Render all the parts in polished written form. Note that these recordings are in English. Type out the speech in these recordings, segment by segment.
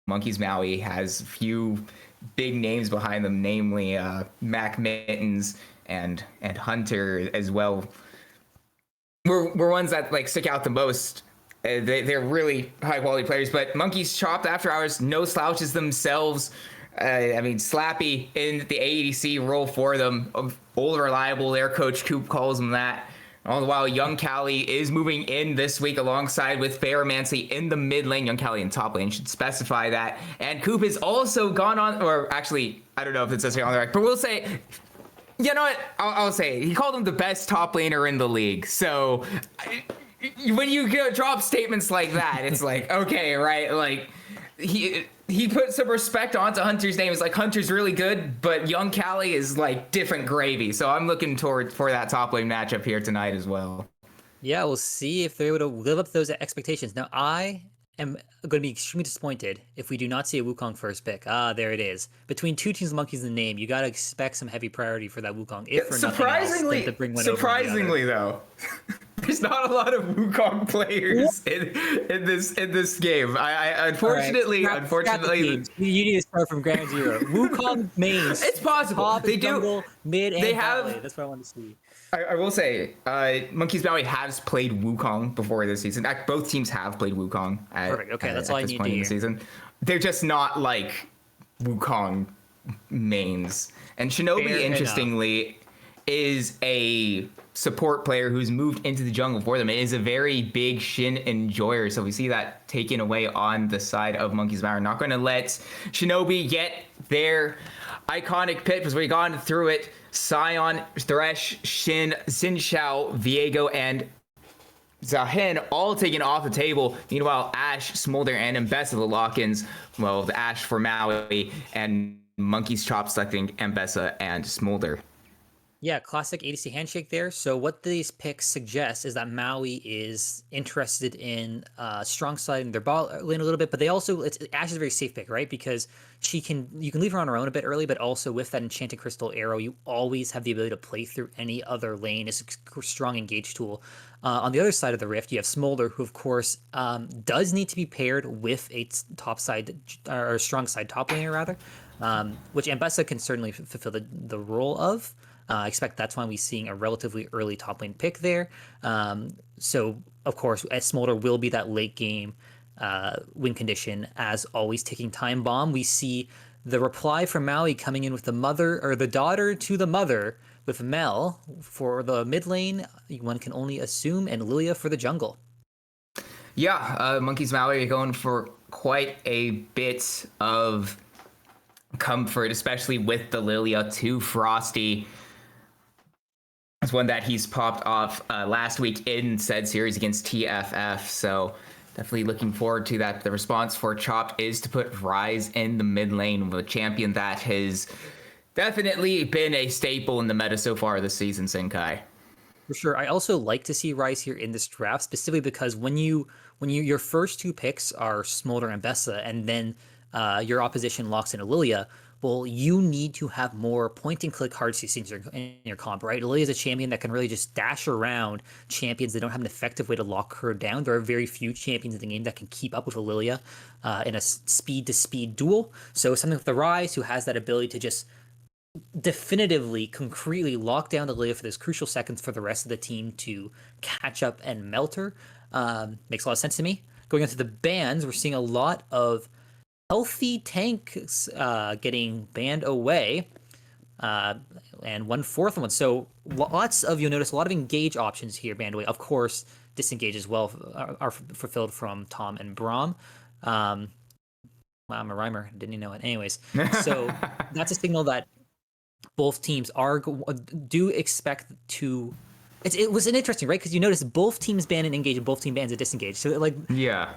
Monkeys Maui has a few big names behind them, namely Mac Mittens and Hunter as well. Were ones that like stick out the most. They're really high quality players, but Monkeys Chopped After Hours, no slouches themselves. I mean, Slappy in the AEDC role for them, old reliable. Their coach Coop calls them that. All the while, Young Cali is moving in this week alongside with Fairmancy in the mid lane. Young Cali in top lane should specify that. And Coop has also gone on, or actually, I don't know if it says here on the record, but we'll say, you know what? I'll say it. He called him the best top laner in the league. So when you drop statements like that, it's like, okay, right? Like he put some respect onto Hunter's name. It's like Hunter's really good, but Young Cali is like different gravy. So I'm looking for that top lane matchup here tonight as well. Yeah, we'll see if they're able to live up to those expectations. Now, I am going to be extremely disappointed if we do not see a Wukong first pick. There it is. Between two teams, Monkeys in the name, you got to expect some heavy priority for that Wukong. If for nothing else, to bring one surprisingly though, there's not a lot of Wukong players in this game. I unfortunately, you need to start from ground zero. Wukong mains. It's possible. Top, they jungle, do. Mid, and they have. Have, that's what I want to see. I will say, Monkeys Maui has played Wukong before this season. Both teams have played Wukong. Perfect. Okay, that's all I need to hear. Season. They're just not like Wukong mains. And Shinobi, interestingly, is a support player who's moved into the jungle for them. It is a very big Shin enjoyer, so we see that taken away on the side of Monkeys Maui. Not going to let Shinobi get their iconic pit because we've gone through it. Sion, Thresh, Shin, Xin Xiao, Viego, and Zahin all taken off the table. Meanwhile, Ashe, Smolder, and Mbessa the lock-ins. Well, the Ashe for Maui and Monkeys Chop selecting Mbessa and Smolder. Yeah, classic ADC handshake there. So what these picks suggest is that Maui is interested in strong siding their bot lane a little bit, but they also Ashe is a very safe pick, right? Because you can leave her on her own a bit early, but also with that enchanted crystal arrow, you always have the ability to play through any other lane. It's a strong engage tool. On the other side of the rift, you have Smolder, who of course does need to be paired with a top side or strong side top laner rather, which Mbessa can certainly fulfill the role of. I expect that's why we're seeing a relatively early top lane pick there. So, of course, Smolder will be that late game win condition, as always, taking time bomb. We see the reply from Maui coming in with the mother, or the daughter to the mother, with Mel for the mid lane. One can only assume, and Lilia for the jungle. Yeah, Monkeys Maui are going for quite a bit of comfort, especially with the Lilia to Frosty. It's one that he's popped off last week in said series against TFF, so definitely looking forward to that. The response for Chopped is to put Rise in the mid lane with a champion that has definitely been a staple in the meta so far this season, Senkai. For sure. I also like to see Rise here in this draft, specifically because when your first two picks are Smolder and Mbessa, and then your opposition locks in Lilia, well, you need to have more point-and-click hard CCs in your comp, right? Lilia is a champion that can really just dash around champions that don't have an effective way to lock her down. There are very few champions in the game that can keep up with Lilia in a speed-to-speed duel. So something with the Rise, who has that ability to just definitively, concretely lock down the Lilia for those crucial seconds for the rest of the team to catch up and melt her, makes a lot of sense to me. Going into the bans, we're seeing a lot of healthy tanks getting banned away, and 1/4 one. So lots of, you'll notice a lot of engage options here banned away. Of course, disengage as well are fulfilled from Tom and Braum. Wow, I'm a rhymer. Didn't even know it. Anyways, so that's a signal that both teams do expect to. It was an interesting, right? Because you notice both teams ban an engage and both team bans a disengage. So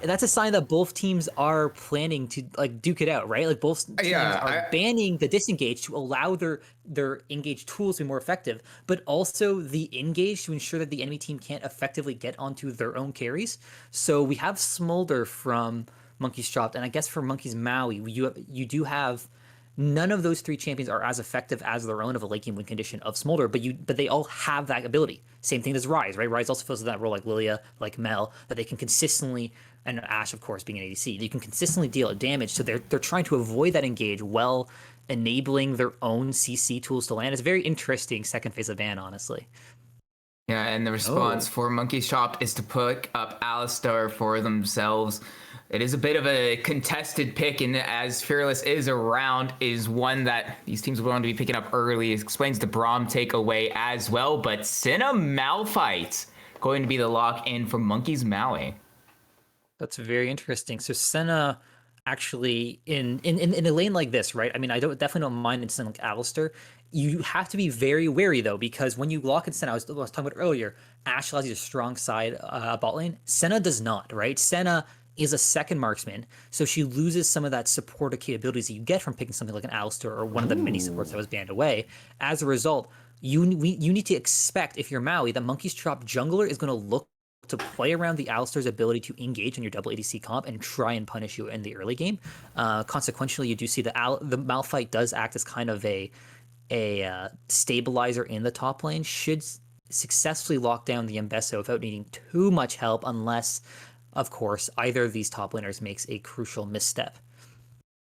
that's a sign that both teams are planning to duke it out, right? Like both teams are banning the disengage to allow their engage tools to be more effective, but also the engage to ensure that the enemy team can't effectively get onto their own carries. So we have Smolder from Monkeys Chopped, and I guess for Monkeys Maui, you do have. None of those three champions are as effective as their own of a late game win condition of Smolder, but they all have that ability. Same thing as Rise, right? Rise also fills that role like Lilia, like Mel, that they can consistently and Ashe, of course, being an ADC. You can consistently deal damage, so they're trying to avoid that engage while enabling their own CC tools to land. It's a very interesting second phase of ban, honestly. Yeah, and the response for Monkey's Chopped is to pick up Alistar for themselves. It is a bit of a contested pick, and as Fearless is around, is one that these teams will want to be picking up early. It explains the Braum takeaway as well, but Senna Malphite going to be the lock-in for Monkey's Maui. That's very interesting. So Senna actually in a lane like this, right? I mean, I definitely don't mind in something like Alistar. You have to be very wary though, because when you lock in Senna, I was talking about earlier, Ashe allows you a strong side bot lane. Senna does not, right? Senna is a second marksman, so she loses some of that supportive capabilities that you get from picking something like an Alistar or one of the mini supports that was banned away. As a result, you need to expect, if you're Maui, the Monkey's Chop jungler is going to look to play around the Alistar's ability to engage on your double ADC comp and try and punish you in the early game. Consequentially, you do see the Malphite does act as kind of a stabilizer in the top lane, should successfully lock down the Embesso without needing too much help, unless, of course, either of these top laners makes a crucial misstep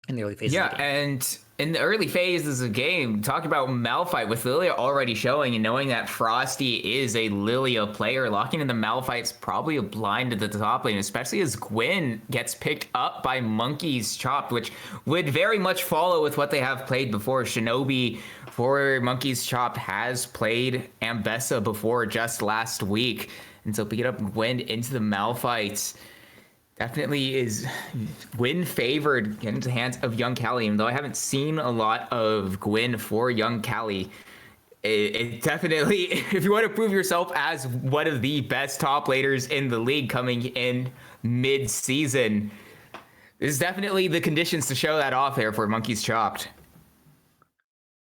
in the early phases of the game. Yeah, and in the early phases of the game, talk about Malphite with Lilia already showing and knowing that Frosty is a Lilia player. Locking in the Malphite's probably a blind to the top lane, especially as Gwen gets picked up by Monkey's Chopped, which would very much follow with what they have played before. Shinobi for Monkey's Chopped has played Ambessa before just last week. And so picking up Gwen into the Malphite definitely is Gwen favored getting into the hands of Young Callie. Even though I haven't seen a lot of Gwen for Young Callie, it definitely, if you want to prove yourself as one of the best top laners in the league coming in mid-season, there's definitely the conditions to show that off there for Monkey's Chopped.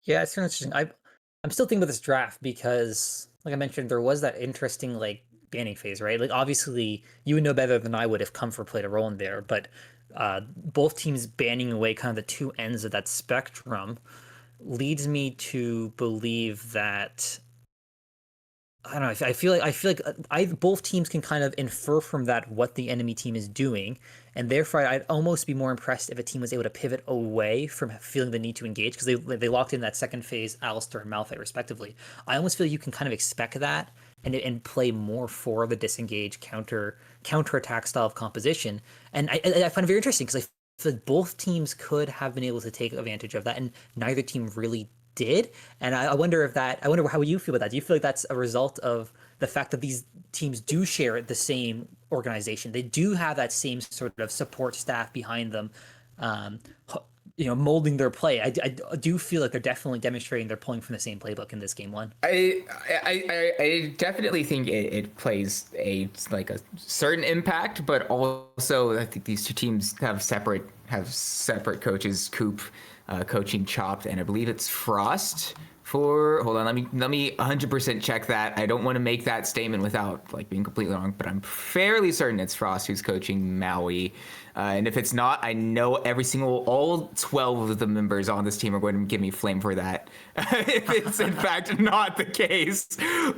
Yeah, it's interesting. I'm still thinking about this draft because, like I mentioned, there was that interesting like banning phase, right? Like obviously you would know better than I would if Comfort played a role in there, but both teams banning away kind of the two ends of that spectrum leads me to believe that I don't know. I feel like both teams can kind of infer from that what the enemy team is doing, and therefore I'd almost be more impressed if a team was able to pivot away from feeling the need to engage, because they locked in that second phase Alistar and Malphite respectively. I almost feel you can kind of expect that and play more for the disengage counterattack style of composition, and I find it very interesting because I feel like both teams could have been able to take advantage of that, and neither team really did. And I wonder how you feel about that. Do you feel like that's a result of the fact that these teams do share the same organization? They do have that same sort of support staff behind them, molding their play. I do feel like they're definitely demonstrating they're pulling from the same playbook in this game one. I definitely think it plays a certain impact, but also I think these two teams have separate coaches. Coop coaching Chopped, and I believe it's Frost for, hold on, let me 100% check that. I don't want to make that statement without being completely wrong, but I'm fairly certain it's Frost who's coaching Maui. And if it's not, I know all 12 of the members on this team are going to give me flame for that if it's in fact not the case.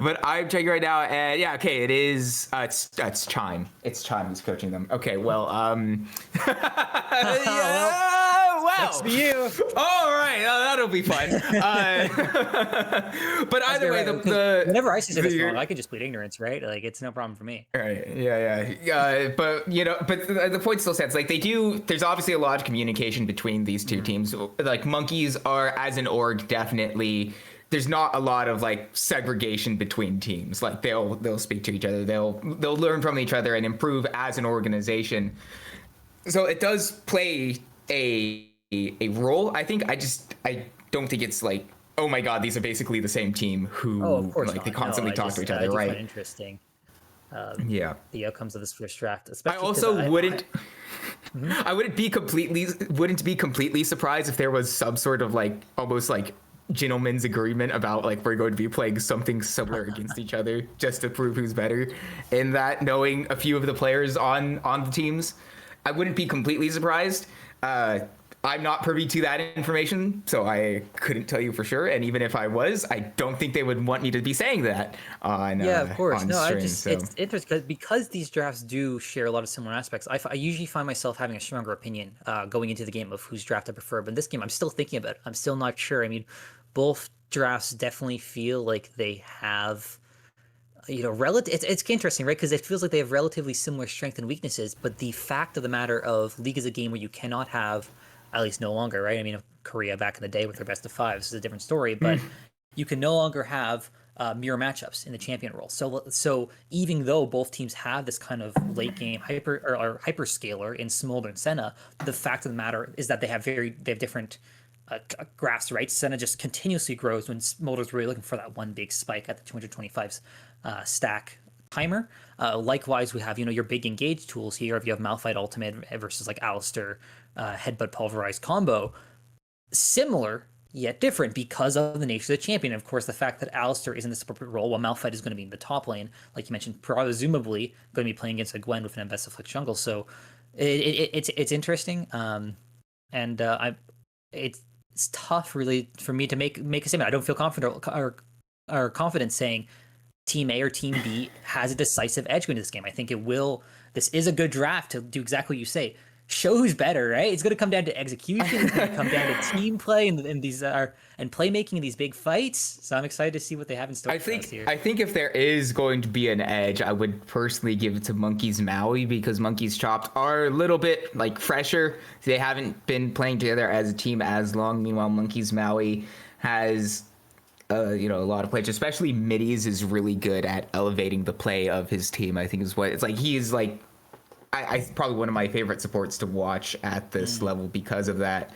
But I'm checking right now, and yeah, okay, it is. It's Chime. It's Chime who's coaching them. Okay, well, yeah. Wow. That's you. All right, that'll be fun. But either way, whenever I say something wrong, I can just plead ignorance, right? Like it's no problem for me. Right. Yeah. But the point still stands. Like there's obviously a lot of communication between these two teams. Like Monkeys are, as an org, definitely. There's not a lot of segregation between teams. Like they'll speak to each other. They'll learn from each other and improve as an organization. So it does play a role. I think I don't think it's oh my god, these are basically the same team who they constantly talk to each other, right? Interesting. The outcomes of this first draft. I also wouldn't be completely surprised if there was some sort of almost gentleman's agreement about we're going to be playing something similar against each other just to prove who's better. In that, knowing a few of the players on the teams, I wouldn't be completely surprised. I'm not privy to that information, so I couldn't tell you for sure. And even if I was, I don't think they would want me to be saying that Yeah, of course. on No, I stream. just So it's interesting because these drafts do share a lot of similar aspects. I usually find myself having a stronger opinion going into the game of whose draft I prefer. But in this game, I'm still thinking about it. I'm still not sure. I mean, both drafts definitely feel like they have relative. It's interesting, right? Because it feels like they have relatively similar strengths and weaknesses. But the fact of the matter of League is a game where you cannot have, at least no longer, right? I mean, Korea back in the day with their best of fives is a different story, but you can no longer have mirror matchups in the champion role. So even though both teams have this kind of late game or hyperscaler in Smolder and Senna, the fact of the matter is that they have different graphs, right? Senna just continuously grows when Smolder's really looking for that one big spike at the 225 stack timer. Likewise, we have your big engage tools here. If you have Malphite ultimate versus like Alistair headbutt pulverized combo, similar yet different because of the nature of the champion. And of course, the fact that Alistair is in this appropriate role while Malphite is going to be in the top lane, like you mentioned, presumably going to be playing against a Gwen with an Investiflict jungle. So it's interesting, and it's tough really for me to make a statement. I don't feel confident or confident saying Team A or Team B has a decisive edge going into this game. I think it will. This is a good draft to do exactly what you say. Show who's better, right? It's going to come down to execution. It's going to come down to team play and these and playmaking in these big fights. So I'm excited to see what they have in store for us here. I think if there is going to be an edge, I would personally give it to Monkey's Maui because Monkey's Chopped are a little bit like fresher. They haven't been playing together as a team as long. Meanwhile, Monkey's Maui has a lot of players, especially middies, is really good at elevating the play of his team. I think is what it's like. He's like I probably one of my favorite supports to watch at this level because of that.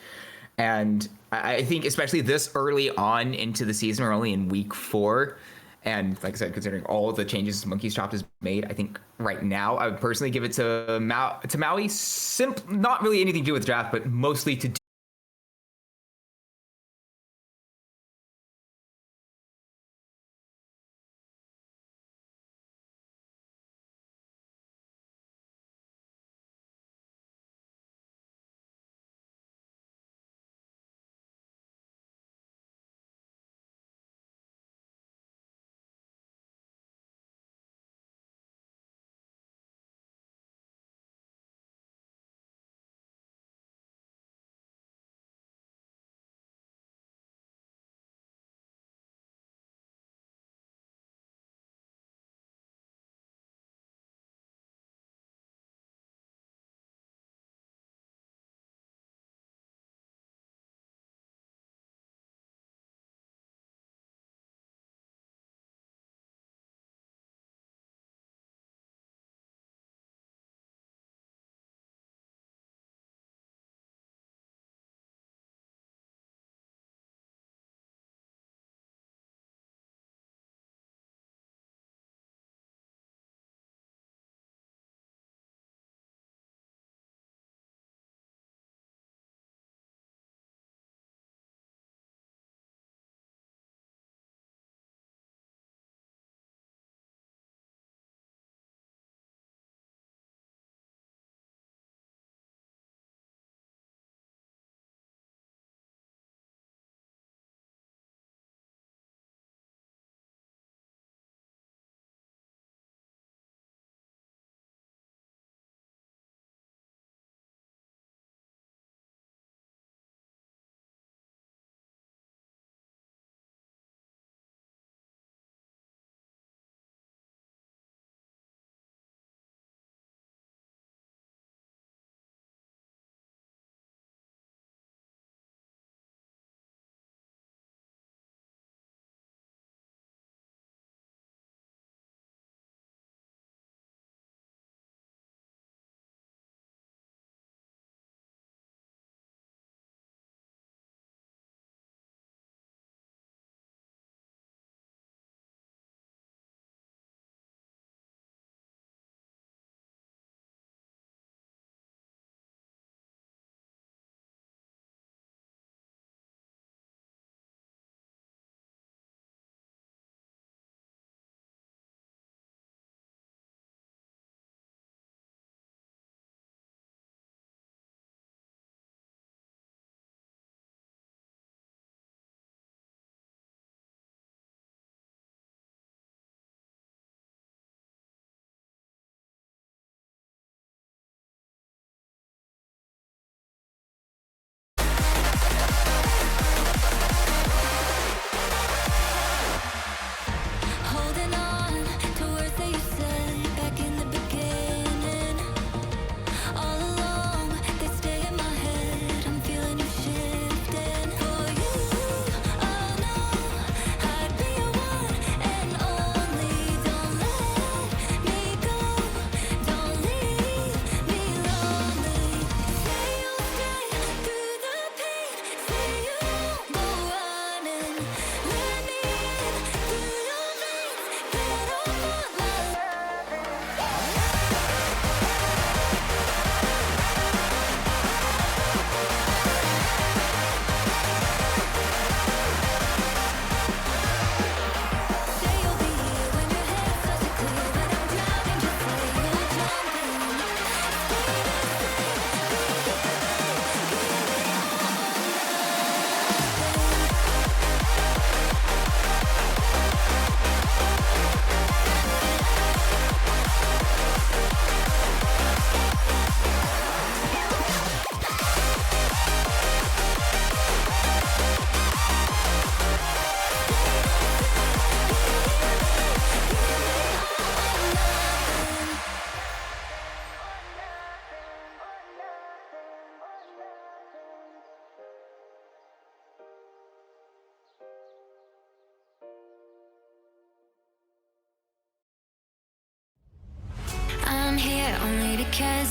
And I think especially this early on into the season, we're only in week 4. And like I said, considering all the changes Monkey's Chopped has made, I think right now I would personally give it to Maui. Not really anything to do with draft, but mostly to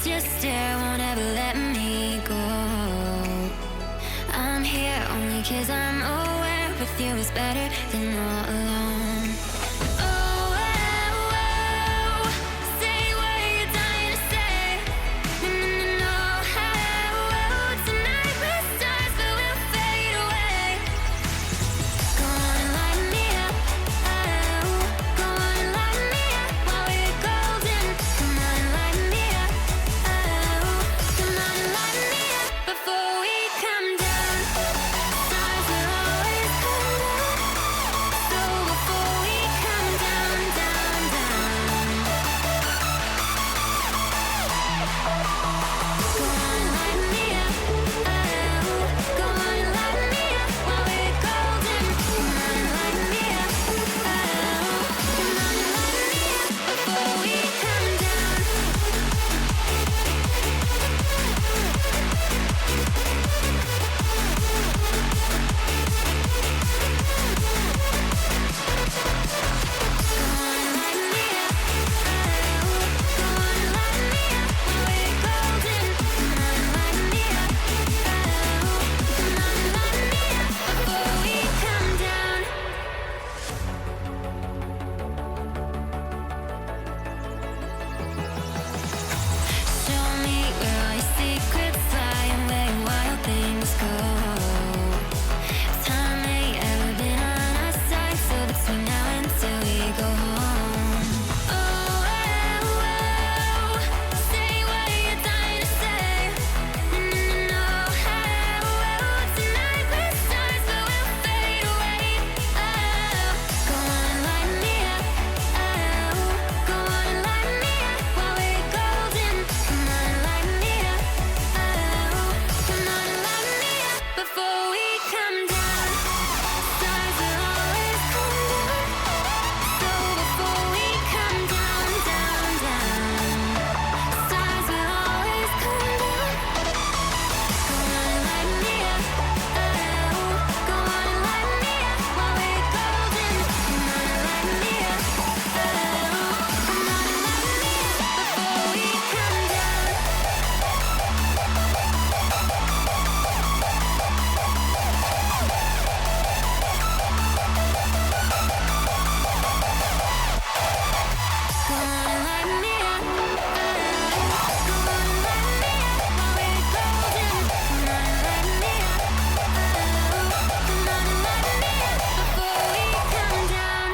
your stare won't ever let me go. I'm here only 'cause I'm aware with you is better than all alone. Oh, oh, oh, say what you're dying to say. No, no, no, no. Oh, oh, tonight we're stars, but we'll fade away. Go on and light me up. Oh, go on and light me up while we're golden. Come on and light me up. Oh, come on and light me up before we come down. Stars will always come down. So before we come down, down, down. Go on and light me up. Oh, go on and light me up while we're golden. Come on and light me up. Oh, come on and light me up before we come down. Go on and light me up. Oh, go on and light me up while we're golden. Come on and light me up. Oh, come on and light me up before we come down. Show me where all your secrets lie and where your wild things go. Time ain't ever been on our side, so between now until we go home. Oh, oh, oh, say what you're dying to say. No, no, no, no. Oh, oh, tonight we're stars, but we'll fade away. Oh, go on and light me up. Oh, go on and light me up while we're golden. Come on and light me up. Oh, come on and light me up before we come down. Stars will always come down. So before we come down, down, down. Stars will always come down. Go on and light me up. Oh, go on and light me up while we're golden. Come on and light me up. Oh, come on and light me up before we come down. Go on and light me up. Oh, go on and light me up while we're golden. Come on and light me up. Oh, come on and light me up before we come down.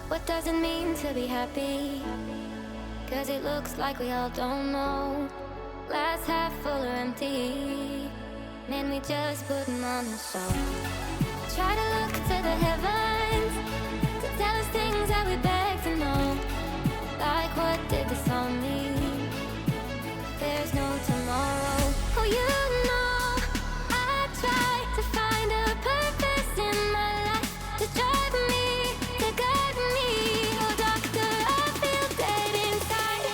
What does it mean to be happy? 'Cause it looks like we all don't know. Glass half full or empty. Man, we just putting on a show. Try to look to the heavens to tell us things that we beg to know. Like what did the song mean? There's no tomorrow. Oh, you know I try to find a purpose in my life to drive me, to guide me. Oh, doctor, I feel dead inside.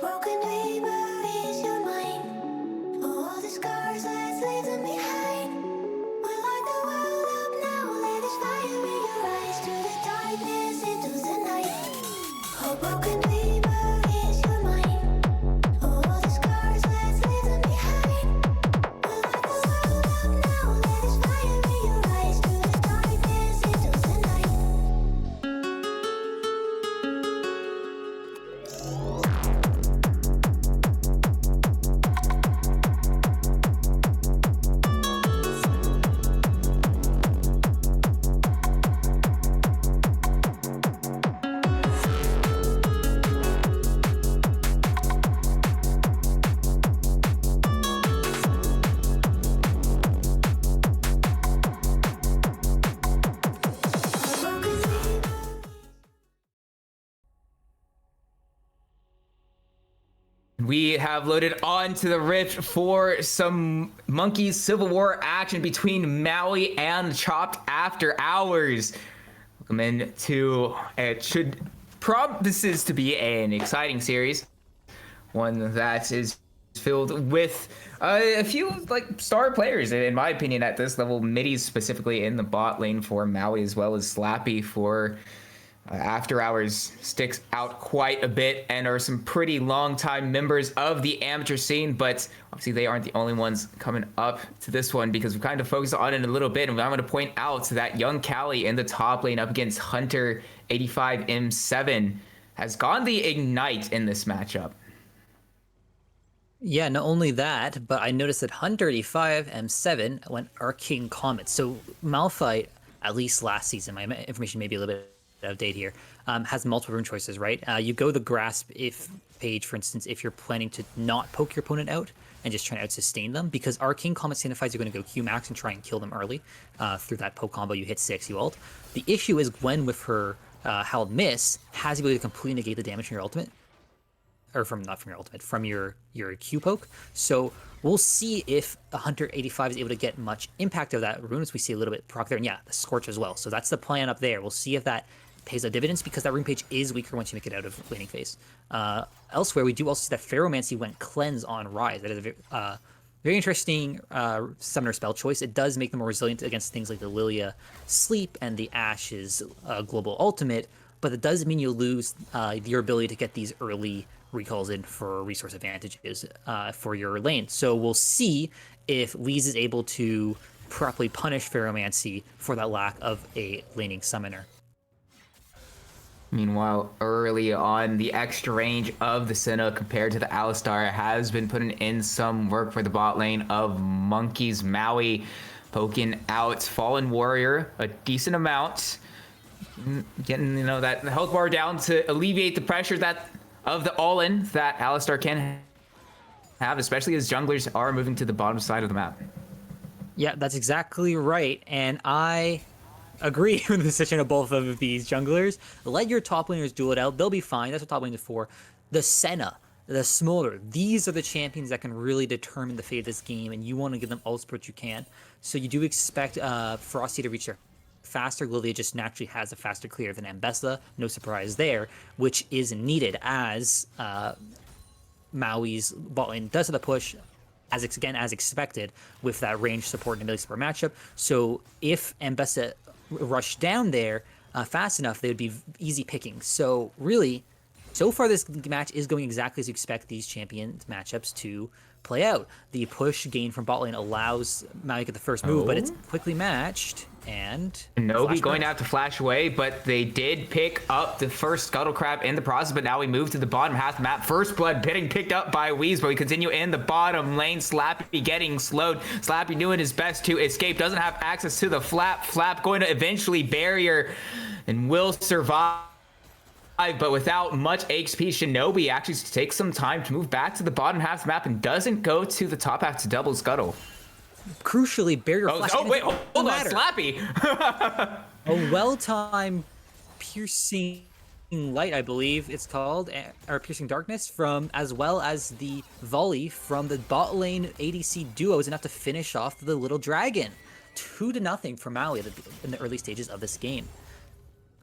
broken dreamer is your mind. For all the scars let's leave them behind. We light the world up now, let this fire in your eyes. Through the darkness into the night. Oh, broken dreamer is your mind. For all the scars let's leave them behind. We light the world up now, let this fire in your eyes. Through the darkness into the night. We have loaded onto the Rift for some Monkeys Civil War action between Maui and Chopped After Hours. Welcome into promises to be an exciting series, one that is filled with a few like star players, in my opinion, at this level. Middies specifically in the bot lane for Maui, as well as Slappy for After Hours sticks out quite a bit and are some pretty long-time members of the amateur scene, but obviously they aren't the only ones coming up to this one, because we kind of focused on it a little bit, and I'm going to point out that young Callie in the top lane up against Hunter 85M7 has gone the Ignite in this matchup. Yeah, not only that, but I noticed that Hunter 85 M7 went Arcane Comet. So Malphite, at least last season, my information may be a little bit out of date here, has multiple rune choices, right? You go the Grasp if page, for instance, if you're planning to not poke your opponent out and just trying to out-sustain them, because Arcane Comet signifies you're going to go Q max and try and kill them early. Through that poke combo, you hit 6, you ult. The issue is Gwen with her Howled Miss has the ability to completely negate the damage from your ultimate. Or not from your ultimate, from your Q poke. So we'll see if a Hunter 85 is able to get much impact of that rune, as we see a little bit proc there, and yeah, the Scorch as well. So that's the plan up there. We'll see if that pays out dividends, because that rune page is weaker once you make it out of laning phase. Elsewhere, we do also see that Ferromancy went Cleanse on Rise. That is a very interesting summoner spell choice. It does make them more resilient against things like the Lilia Sleep and the Ashes global ultimate, but it does mean you lose your ability to get these early recalls in for resource advantages for your lane. So we'll see if Lees is able to properly punish Ferromancy for that lack of a laning summoner. Meanwhile, early on, the extra range of the Senna compared to the Alistar has been putting in some work for the bot lane of Monkeys. Maui poking out Fallen Warrior a decent amount, getting that health bar down to alleviate the pressure of the all-in that Alistar can have, especially as junglers are moving to the bottom side of the map. Yeah, that's exactly right, and I agree with the decision of both of these junglers. Let your top laners duel it out. They'll be fine. That's what top lane is for. The Senna, the Smolder, these are the champions that can really determine the fate of this game, and you want to give them all support you can. So you do expect Frosty to reach there faster. Lilia just naturally has a faster clear than Ambessa. No surprise there, which is needed as Maui's bot lane does have the push, as expected, with that range support and ability support matchup. So if Ambessa rushed down there fast enough, they would be easy picking. So really, so far this match is going exactly as you expect these champion matchups to play out. The push gain from bot lane allows Maui to get the first move, but it's quickly matched, and Nobi going to have to flash away, but they did pick up the first Scuttle Crab in the process, but now we move to the bottom half map. First Blood getting picked up by Weez, but we continue in the bottom lane. Slappy getting slowed. Slappy doing his best to escape. Doesn't have access to the Flap. Flap going to eventually barrier and will survive, but without much HP. Shinobi actually takes some time to move back to the bottom half map and doesn't go to the top half to double Scuttle. Crucially, barrier flash. Oh wait, hold on, Slappy. A well-timed piercing light, I believe it's called, or piercing darkness, from as well as the volley from the bot lane ADC duo is enough to finish off the little dragon. 2-0 for Maui in the early stages of this game.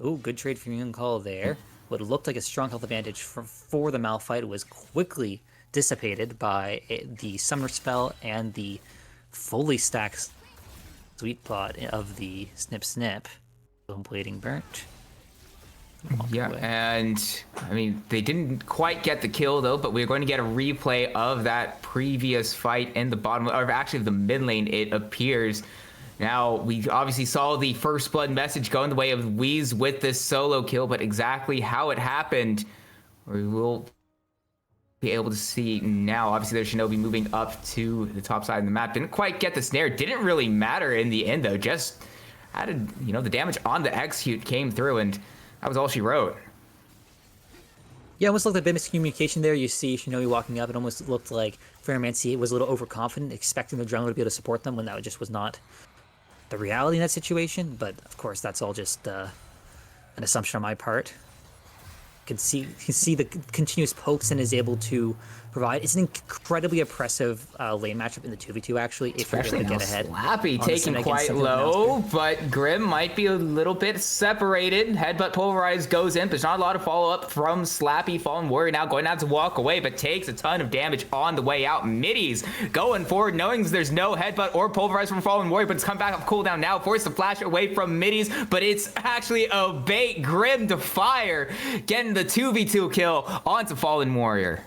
Oh, good trade from Young Call there. what looked like a strong health advantage for the Malphite was quickly dissipated by the Summer Spell and the fully stacked Sweet Pot of the Snip Snip. Bone Blading burnt. Yeah, and I mean, they didn't quite get the kill though, but we're going to get a replay of that previous fight in the bottom, or actually the mid lane, it appears. Now, we obviously saw the first blood message go in the way of Wheeze with this solo kill, but exactly how it happened, we will be able to see now. Obviously, there's Shinobi moving up to the top side of the map. Didn't quite get the snare. Didn't really matter in the end, though. Just added, the damage on the execute came through, and that was all she wrote. Yeah, almost looked like a bit of miscommunication there. You see Shinobi walking up. It almost looked like Fairmancy was a little overconfident, expecting the jungler to be able to support them when that just was not the reality in that situation. But of course, that's all just an assumption on my part. You can see the continuous pokes and is able to provide. It's an incredibly oppressive lane matchup in the 2v2, actually, if you're able to get ahead. Slappy taking quite low, but Grim might be a little bit separated. Headbutt Pulverize goes in. There's not a lot of follow-up from Slappy. Fallen Warrior now going out to walk away, but takes a ton of damage on the way out. Middies going forward, knowing there's no Headbutt or Pulverize from Fallen Warrior, but it's come back off cooldown now. Forced to flash away from Middies, but it's actually a bait. Grim to fire, getting the 2v2 kill onto Fallen Warrior.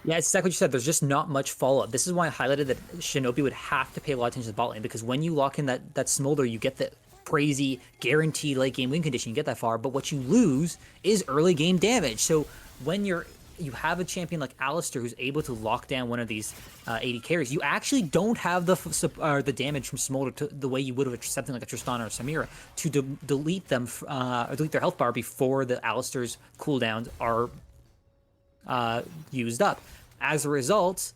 Yeah, it's exactly what you said. There's just not much follow-up. This is why I highlighted that Shinobi would have to pay a lot of attention to the bot lane, because when you lock in that Smolder, you get the crazy guaranteed late game win condition. You get that far, but what you lose is early game damage. So when you have a champion like Alistar who's able to lock down one of these AD carries, you actually don't have the damage from Smolder the way you would have something like a Tristana or Samira to delete them or delete their health bar before the Alistar's cooldowns are used up. As a result,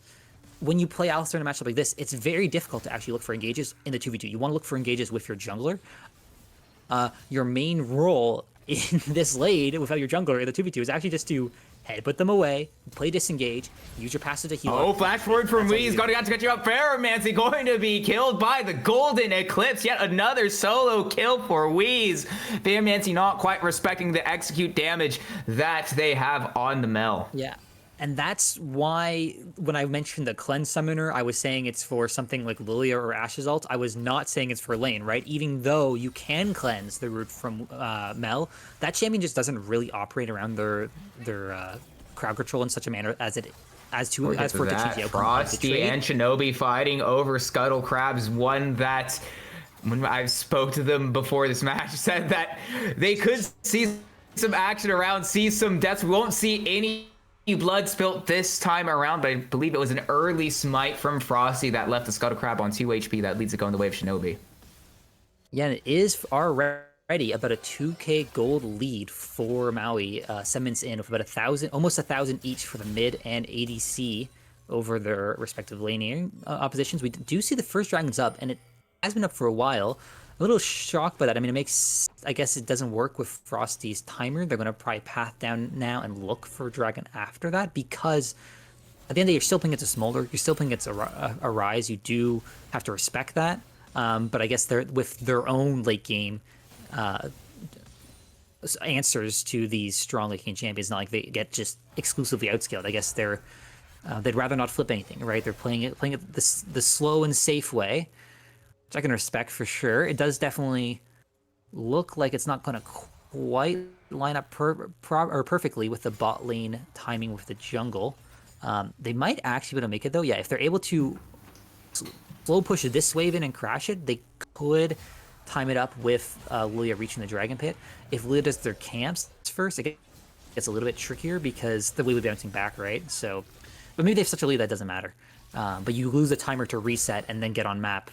when you play Alistar in a matchup like this, it's very difficult to actually look for engages in the 2v2. You want to look for engages with your jungler. Your main role in this lane without your jungler in the 2v2 is actually just to headbutt them away, play disengage, use your passive to heal. Oh, flash forward from Wee's got to get you up. Ferromancy going to be killed by the Golden Eclipse. Yet another solo kill for Weeze. Ferromancy not quite respecting the execute damage that they have on the Mel. Yeah. And that's why when I mentioned the Cleanse Summoner, I was saying it's for something like Lilia or Ash's ult. I was not saying it's for lane, right? Even though you can cleanse the root from Mel, that champion just doesn't really operate around their crowd control in such a manner as for it to GTO. Frosty and Shinobi fighting over Scuttle Crabs, one that when I spoke to them before this match said that they could see some action around, see some deaths. We won't see any blood spilt this time around, but I believe it was an early smite from Frosty that left the Scuttle Crab on 2 HP that leads it going the way of Shinobi. Yeah, and it is already about a 2k gold lead for Maui, 7 minutes in, with about almost 1,000 each for the mid and ADC over their respective laning oppositions. We do see the first dragon's up, and it has been up for a while. A little shocked by that. I mean, I guess it doesn't work with Frosty's timer. They're going to probably path down now and look for Dragon after that, because at the end of the day, you're still playing against a Smolder. You're still playing against a Rise. You do have to respect that. But I guess they're with their own late game answers to these strong late game champions. Not like they get just exclusively outscaled. I guess they'd rather not flip anything, right? They're playing it the slow and safe way, which I can respect for sure. It does definitely look like it's not going to quite line up perfectly with the bot lane timing with the jungle. They might actually be able to make it though. Yeah, if they're able to slow push this wave in and crash it, they could time it up with Lilia reaching the Dragon Pit. If Lilia does their camps first, it gets a little bit trickier because the wave is bouncing back, right? So, but maybe they have such a lead that doesn't matter. But you lose the timer to reset and then get on map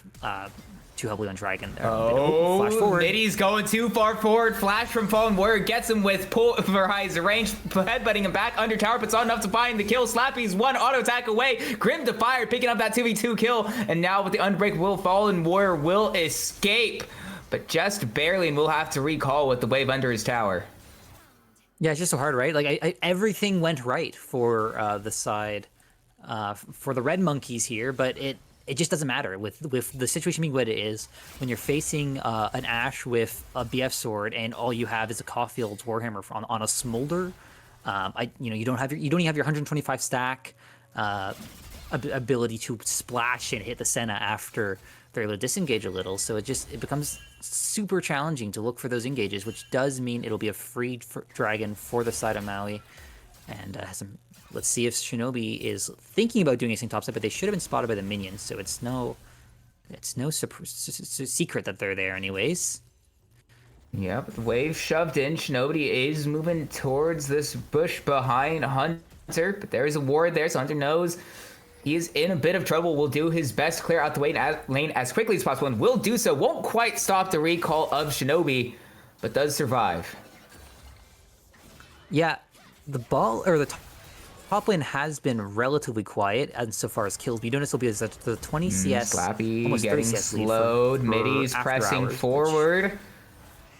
too heavily on Dragon. Flash forward. Middy's going too far forward. Flash from Fallen Warrior gets him with Pulverize range, headbutting him back under tower, but it's not enough to find the kill. Slappy's one auto attack away. Grim to fire, picking up that 2v2 kill, and now with the Unbreakable, Fallen Warrior will escape, but just barely, and we'll have to recall with the wave under his tower. Yeah, it's just so hard, right? Like everything went right for the side. For the red monkeys here, but it just doesn't matter with the situation being what it is. When you're facing an Ashe with a BF sword and all you have is a Caulfield's Warhammer on a Smolder, you don't even have your 125 stack ability to splash and hit the Senna after they're able to disengage a little. So it becomes super challenging to look for those engages, which does mean it'll be a free dragon for the side of Maui. And let's see if Shinobi is thinking about doing anything topside, but they should have been spotted by the minions, so it's no secret that they're there anyways. Yep, the wave shoved in. Shinobi is moving towards this bush behind Hunter, but there's a ward there, so Hunter knows he is in a bit of trouble. Will do his best to clear out the lane as quickly as possible, and will do so. Won't quite stop the recall of Shinobi, but does survive. Yeah, the top lane has been relatively quiet insofar as kills. But you notice will be the 20 CS, Slappy almost getting 30 CS slowed. Middies pressing Afterhours, forward.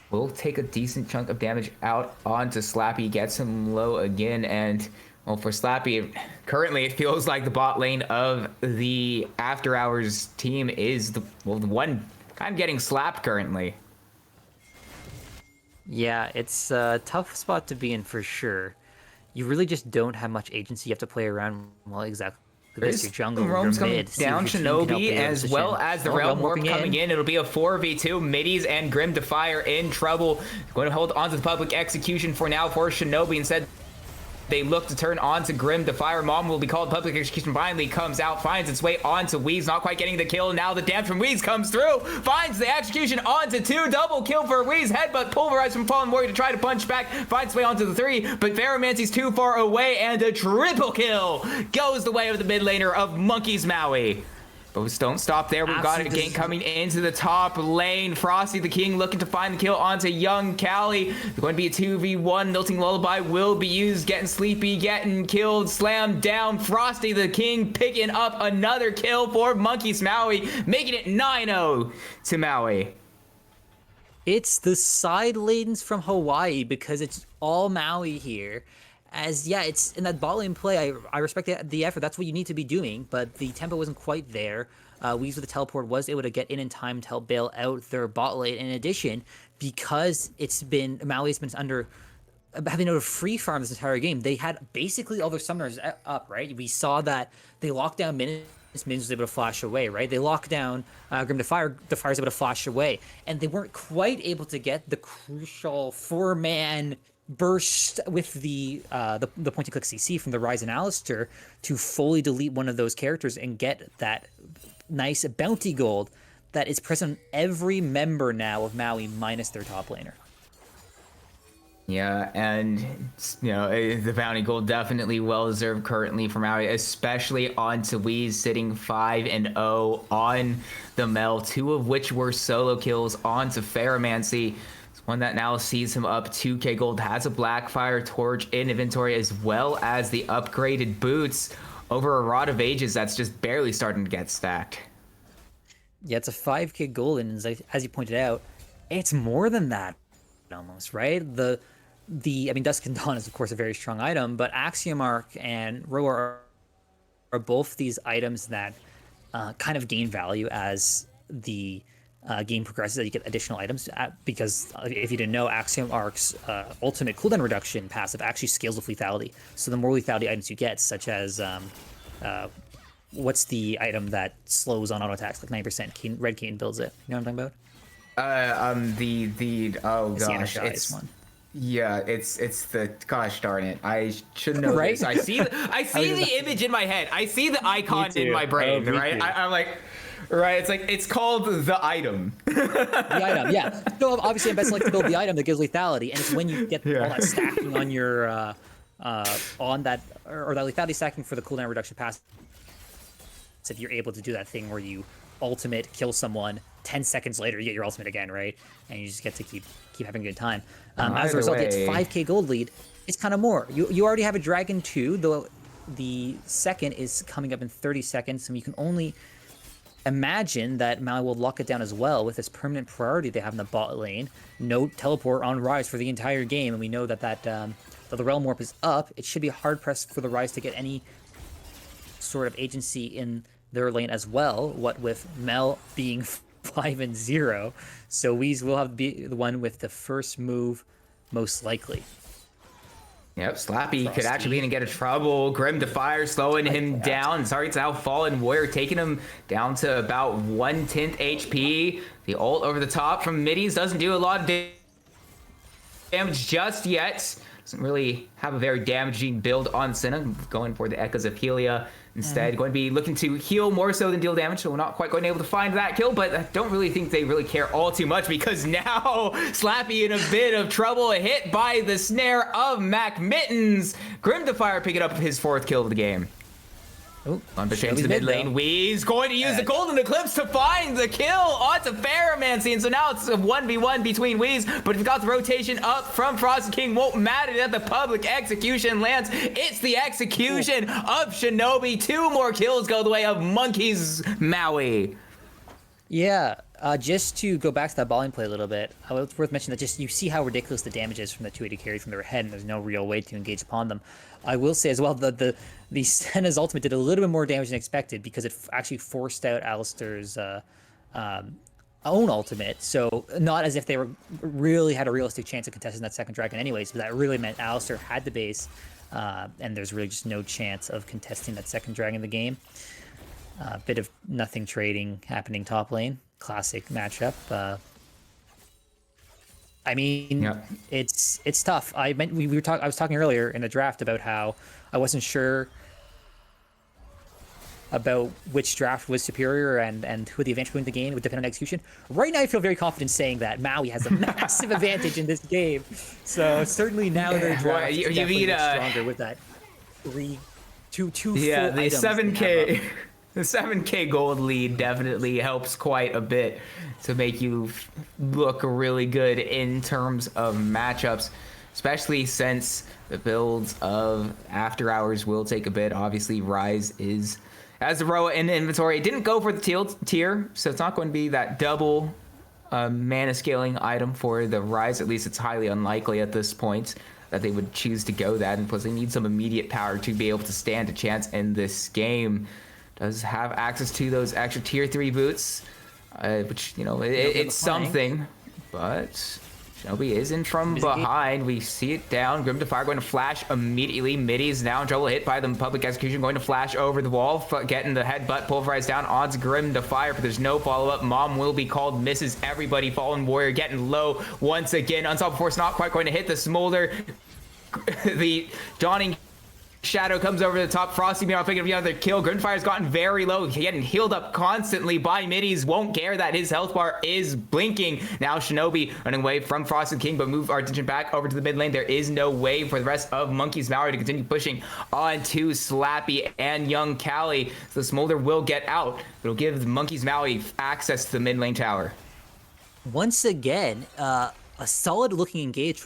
Will take a decent chunk of damage out onto Slappy. Gets him low again, and well, for Slappy, currently it feels like the bot lane of the After Hours team is the one kind of getting slapped currently. Yeah, it's a tough spot to be in for sure. You really just don't have much agency. You have to play around, well, exactly this. Your jungle, Roam's your coming mid. down, Shinobi, as well as the Realm Warp coming in. It'll be a 4v2. Middies and Grim Defier in trouble. Going to hold on to the public execution for now for Shinobi. Instead, they look to turn on to Grim Defier. Mom will be called public execution. Finally comes out, finds its way onto Weez. Not quite getting the kill. Now the damage from Weez comes through. Finds the execution onto 2. Double kill for Weez. Headbutt pulverized from Fallen Warrior to try to punch back. Finds its way onto the 3. But Ferromancy's too far away. And a triple kill goes the way of the mid laner of Monkeys Maui. But don't stop there. We've got a gank coming into the top lane. Frosty the King looking to find the kill onto Young Callie. It's going to be a 2v1. Milting Lullaby will be used. Getting sleepy, getting killed, slammed down. Frosty the King picking up another kill for Monkeys Maui, making it 9-0 to Maui. It's the side lanes from Hawaii because it's all Maui here. It's in that bot lane play. I respect the effort. That's what you need to be doing, but the tempo wasn't quite there. Weez with the teleport was able to get in time to help bail out their bot lane. In addition, because Maui's been having to free farm this entire game, they had basically all their summoners up, right? We saw that they locked down Minions was able to flash away, right? They locked down Grim Defier. Defier's able to flash away, and they weren't quite able to get the crucial 4-man burst with the point-and-click CC from the Rise and Alistair to fully delete one of those characters and get that nice bounty gold that is present on every member now of Maui minus their top laner. Yeah, and the bounty gold definitely well deserved currently for Maui, especially onto Weez sitting 5-0 on the Mel, 2 of which were solo kills onto Ferromancy. One that now sees him up 2k gold, has a Blackfire Torch in inventory, as well as the upgraded boots over a Rod of Ages that's just barely starting to get stacked. Yeah, it's a 5k gold, and as you pointed out, it's more than that almost, right? Dusk and Dawn is of course a very strong item, but Axiom Arc and Roar are both these items that kind of gain value as the game progresses, that you get additional items because if you didn't know, Axiom Arc's ultimate cooldown reduction passive actually scales with lethality. So the more lethality items you get, such as what's the item that slows on auto attacks like 9%? Red Cane builds it. You know what I'm talking about? It's one. Yeah, it's the, gosh darn it, I should know right? this. I see the image in my head. I see the icon in my brain, right? I'm like, right, it's like, it's called the item. The item, yeah. So obviously I'm best like to build the item that gives lethality, and it's when you get all that stacking on your on that, or that lethality stacking for the cooldown reduction pass. So if you're able to do that thing where you ultimate kill someone, 10 seconds later you get your ultimate again, right? And you just get to keep having a good time. As a result, it's 5k gold lead. It's kind of more. You already have a Dragon 2, though the second is coming up in 30 seconds, so you can only imagine that Maui will lock it down as well with this permanent priority they have in the bot lane. No teleport on Rise for the entire game, and we know that the Realm Warp is up. It should be hard pressed for the Rise to get any sort of agency in their lane as well. What with Mel being 5-0, so Weez will have to be the one with the first move, most likely. Yep, Slappy could Frosty. actually be in and get in trouble. Grim Defier slowing him down. Sorry, it's now Fallen Warrior taking him down to about 1/10 HP. The ult over the top from Middies doesn't do a lot of damage just yet. Doesn't really have a very damaging build on Senna. Going for the Echoes of Helia instead. Going to be looking to heal more so than deal damage. So we're not quite going to be able to find that kill, but I don't really think they really care all too much because now Slappy in a bit of trouble. Hit by the snare of Mac Mittens. Grim Defier picking up his 4th kill of the game. Oh, On to the mid lane. Weez going to use the Golden Eclipse to find the kill onto Ferromancy. And so now it's a 1v1 between Weez. But if you got the rotation up from Frosted King, won't matter that the public execution lands. It's the execution of Shinobi. 2 more kills go the way of Monkey's Maui. Yeah, just to go back to that balling play a little bit, it's worth mentioning that just you see how ridiculous the damage is from the 280 carry from their head, and there's no real way to engage upon them. I will say as well that the Senna's ultimate did a little bit more damage than expected because it actually forced out Alistair's own ultimate. So not as if they were really had a realistic chance of contesting that second dragon anyways, but that really meant Alistair had the base, and there's really just no chance of contesting that second dragon in the game. A bit of nothing trading happening top lane. Classic matchup. I mean, Yep. it's tough. I was talking earlier in the draft about how I wasn't sure about which draft was superior and who the advantage would win the game would depend on execution. Right now, I feel very confident saying that Maui has a massive advantage in this game. So certainly now their draft is definitely much stronger with that two Yeah, full the items they have 7K. up. The 7K gold lead definitely helps quite a bit to make you look really good in terms of matchups, especially since the builds of After Hours will take a bit. Obviously, Rise has the Roa in the inventory. It didn't go for the tier, so it's not going to be that double mana scaling item for the Rise. At least it's highly unlikely at this point that they would choose to go that, and plus they need some immediate power to be able to stand a chance in this game. Does have access to those extra tier 3 boots, which, you know, it's something, but Shinobi is in from behind. We see it down. Grim Defier going to flash immediately. Middy's now in trouble, hit by the public execution, going to flash over the wall, getting the headbutt pulverized down onto Grim Defier, but there's no follow-up. Mom will be called, misses everybody. Fallen Warrior getting low once again. Unstoppable Force not quite going to hit the Smolder. The Dawning Shadow comes over the top. Frosty meanwhile picking up another kill. Grimfire's gotten very low, getting healed up constantly by Middies. Won't care that his health bar is blinking. Now Shinobi running away from Frosted King, but move our attention back over to the mid lane. There is no way for the rest of Monkey's Maui to continue pushing on to Slappy and Young Callie. So the Smolder will get out. It'll give Monkey's Maui access to the mid lane tower. Once again, a solid looking engage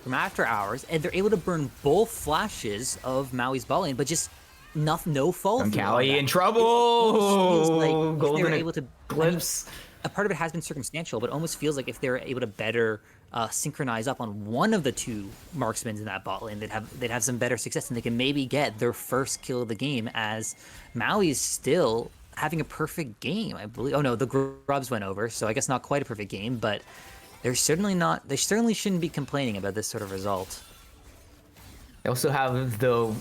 from After Hours, and they're able to burn both flashes of Maui's ball lane, but just no follow through. Callie in trouble. Like if they were able to glimpse. A part of it has been circumstantial, but it almost feels like if they were able to better synchronize up on one of the two marksmen in that bot lane, they'd have some better success, and they can maybe get their first kill of the game. As Maui's still having a perfect game, I believe. Oh no, the grubs went over, so I guess not quite a perfect game, but they're certainly not. They certainly shouldn't be complaining about this sort of result. They also have the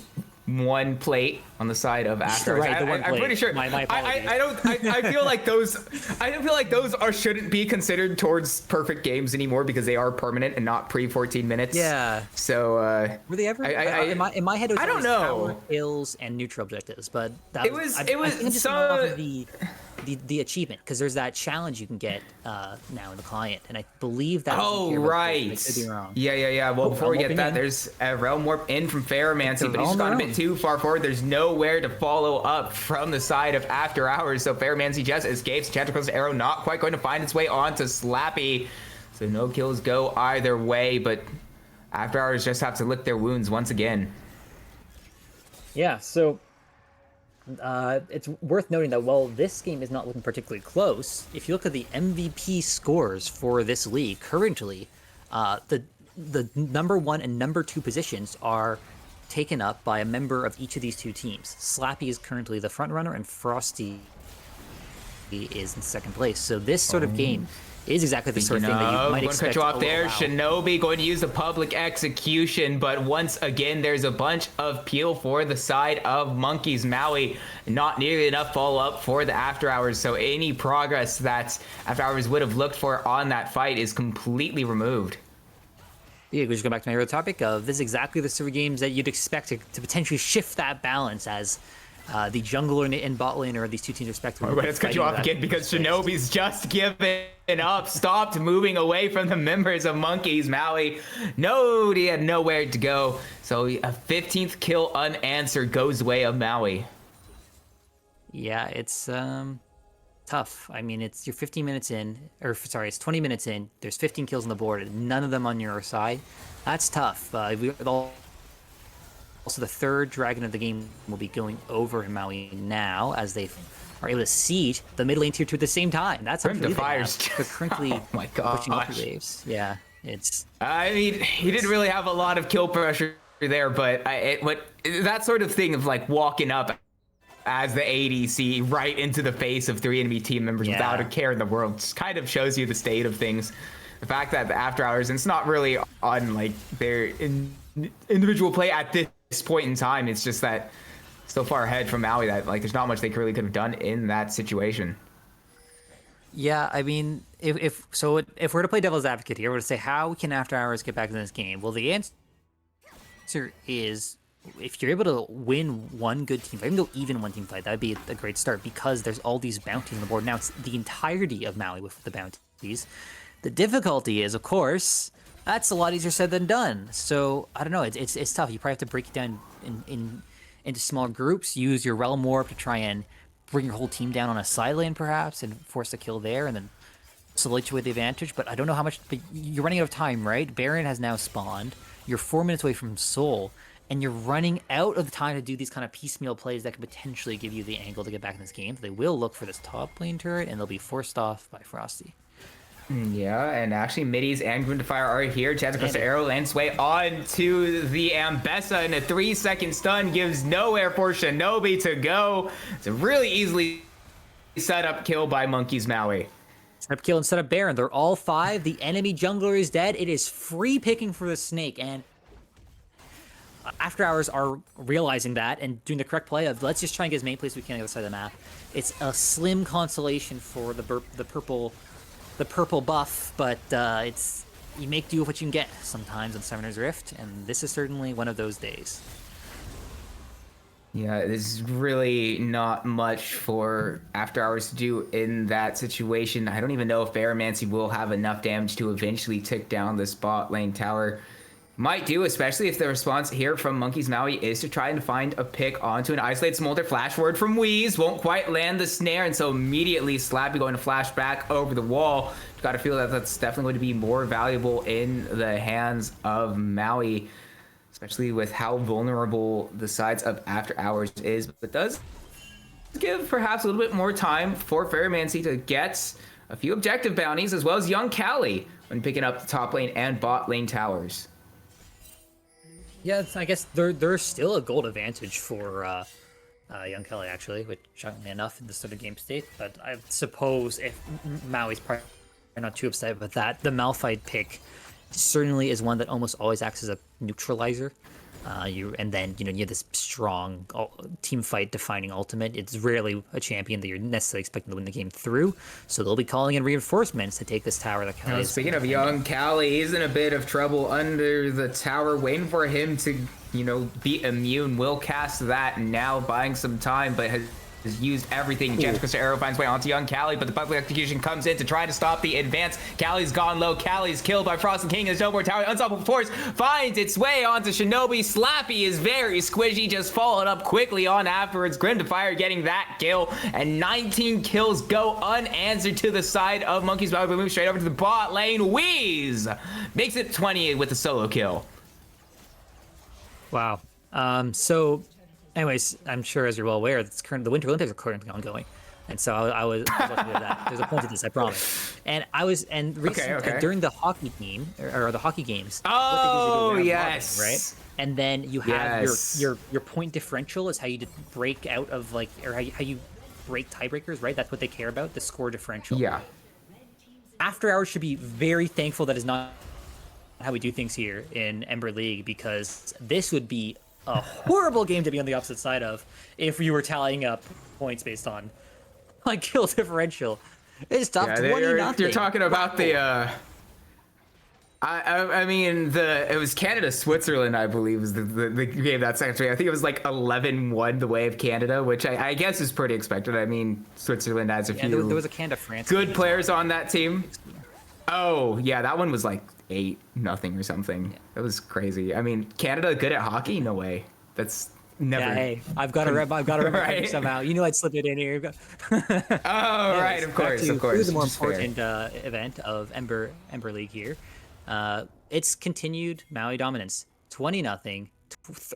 one plate on the side of After. Right, the one I'm plate. pretty sure. My apologies. I feel like those. I don't feel like those shouldn't be considered towards perfect games anymore because they are permanent and not pre-14 minutes. Yeah. So. Were they ever? In my head, it was I don't always know. power, kills, and neutral objectives, but that It was. I think I'm just so. going off of the achievement, because there's that challenge you can get now in the client, and I believe that. Oh right. I could be wrong. Yeah. Well, before we get that, in. there's a Realm Warp in from Ferromancy, but he's just Realm gone a Warp. bit too far forward. There's nowhere to follow up from the side of After Hours, so Ferromancy just escapes. Chanticleer's arrow not quite going to find its way onto Slappy, so no kills go either way. But After Hours just have to lick their wounds once again. Yeah. So. It's worth noting that while this game is not looking particularly close, if you look at the MVP scores for this league currently, the number 1 and number 2 positions are taken up by a member of each of these two teams. Slappy is currently the front runner, and Frosty is in second place. So this sort of game is exactly the sort of thing that you might expect. Cut you off there. Wow. Shinobi going to use the public execution, but once again, there's a bunch of peel for the side of Monkeys Maui. Not nearly enough follow-up for the After Hours, so any progress that After Hours would have looked for on that fight is completely removed. Yeah, we just go back to my earlier topic of this is exactly the sort of games that you'd expect to potentially shift that balance as the jungler and bot laner of these two teams respectively. But let's cut you off again because Shinobi's just given up, stopped moving away from the members of Monkeys Maui. No, he had nowhere to go. So a 15th kill unanswered goes the way of Maui. Yeah, it's tough. I mean, you're 15 minutes in, or sorry, it's 20 minutes in. There's 15 kills on the board, and none of them on your side. That's tough. Also, the third dragon of the game will be going over in Maui now as they are able to siege the mid lane tier 2 at the same time. That's Grim Defire's they're currently oh my gosh. pushing up the waves. Yeah, it's. I mean, he didn't really have a lot of kill pressure there, but that sort of thing of like walking up as the ADC right into the face of 3 enemy team members without a care in the world just kind of shows you the state of things. The fact that the After Hours, and it's not really on like their individual play at this point in time, it's just that so far ahead from Maui that like there's not much they really could have done in that situation. Yeah, I mean, if we're to play devil's advocate here, we're to say how can After Hours get back in this game? Well, the answer is if you're able to win one good team fight, even though even one team fight, that'd be a great start because there's all these bounties on the board. Now it's the entirety of Maui with the bounties. The difficulty is, of course, that's a lot easier said than done. So I don't know. It's tough. You probably have to break it down into smaller groups. Use your Realm Warp to try and bring your whole team down on a side lane, perhaps, and force a kill there, and then solidify with the advantage. But I don't know how much. But you're running out of time, right? Baron has now spawned. You're 4 minutes away from Soul, and you're running out of the time to do these kind of piecemeal plays that could potentially give you the angle to get back in this game. They will look for this top lane turret, and they'll be forced off by Frosty. Yeah, and actually Middies and Grim Fire are here. Chance across the arrow lands way on to the Ambessa, and a 3-second stun gives nowhere for Shinobi to go. It's a really easily set up kill by Monkeys Maui. Set up kill and set up Baron. They're all 5. The enemy jungler is dead. It is free picking for the snake, and After Hours are realizing that and doing the correct play of let's just try and get as many plays as we can on the other side of the map. It's a slim consolation for the purple buff, but you make do with what you can get sometimes on Summoner's Rift, and this is certainly one of those days. Yeah, there's really not much for After Hours to do in that situation. I don't even know if Baromancy will have enough damage to eventually tick down this bot lane tower. Might do, especially if the response here from Monkeys Maui is to try and find a pick onto an isolated smolder. Flash word from Wheeze won't quite land the snare, and so immediately Slappy going to flash back over the wall. Got to feel that that's definitely going to be more valuable in the hands of Maui, especially with how vulnerable the sides of After Hours is. But does give perhaps a little bit more time for Ferromancy to get a few objective bounties, as well as Young Cali when picking up the top lane and bot lane towers. Yeah, I guess there's still a gold advantage for Young Kelly, actually, which shockingly enough in this sort of game state. But I suppose if Maui's probably not too upset about that, the Malphite pick certainly is one that almost always acts as a neutralizer. And then you have this strong team fight defining ultimate. It's rarely a champion that you're necessarily expecting to win the game through, so they'll be calling in reinforcements to take this tower that Cali is. Speaking of Young Cali, he's in a bit of trouble under the tower, waiting for him to be immune. Will cast that now, buying some time, but has used everything. Jessica's arrow finds way onto Young Cali, but the public execution comes in to try to stop the advance. Cali's gone low. Cali's killed by Frost and King. There's no more tower. Unstoppable Force finds its way onto Shinobi. Slappy is very squishy, just followed up quickly on afterwards. Grim Fire getting that kill, and 19 kills go unanswered to the side of Monkeys Maui. We move straight over to the bot lane. Wheeze makes it 20 with a solo kill. Wow. So anyways, I'm sure as you're well aware, the Winter Olympics are currently ongoing. And so I was watching that. There's a point to this, I promise. And I was recently Okay. during the hockey game or the hockey games. Oh, what they do is they do round robin, yes. right? And then you have Yes. your point differential is how you break out of like or how you break tiebreakers, right? That's what they care about, the score differential. Yeah. After Hours should be very thankful that is not how we do things here in Ember League, because this would be a horrible game to be on the opposite side of if we were tallying up points based on like kill differential. It's top 20 nothing. You're talking about the I mean it was Canada Switzerland, I believe, was the game that's actually, I think it was like 11-1 the way of Canada, which I guess is pretty expected. I mean, Switzerland has a few there was a Canada France good players on that team. Oh yeah, that one was like 8-0 or something. Yeah. That was crazy. I mean, Canada good at hockey? No way. That's never. Yeah, hey, I've got to remember Right. somehow. You know, I'd slip it in here. Oh right, of course, of course. The more Just fair. important event of Ember League here. It's continued Maui dominance. 20-0,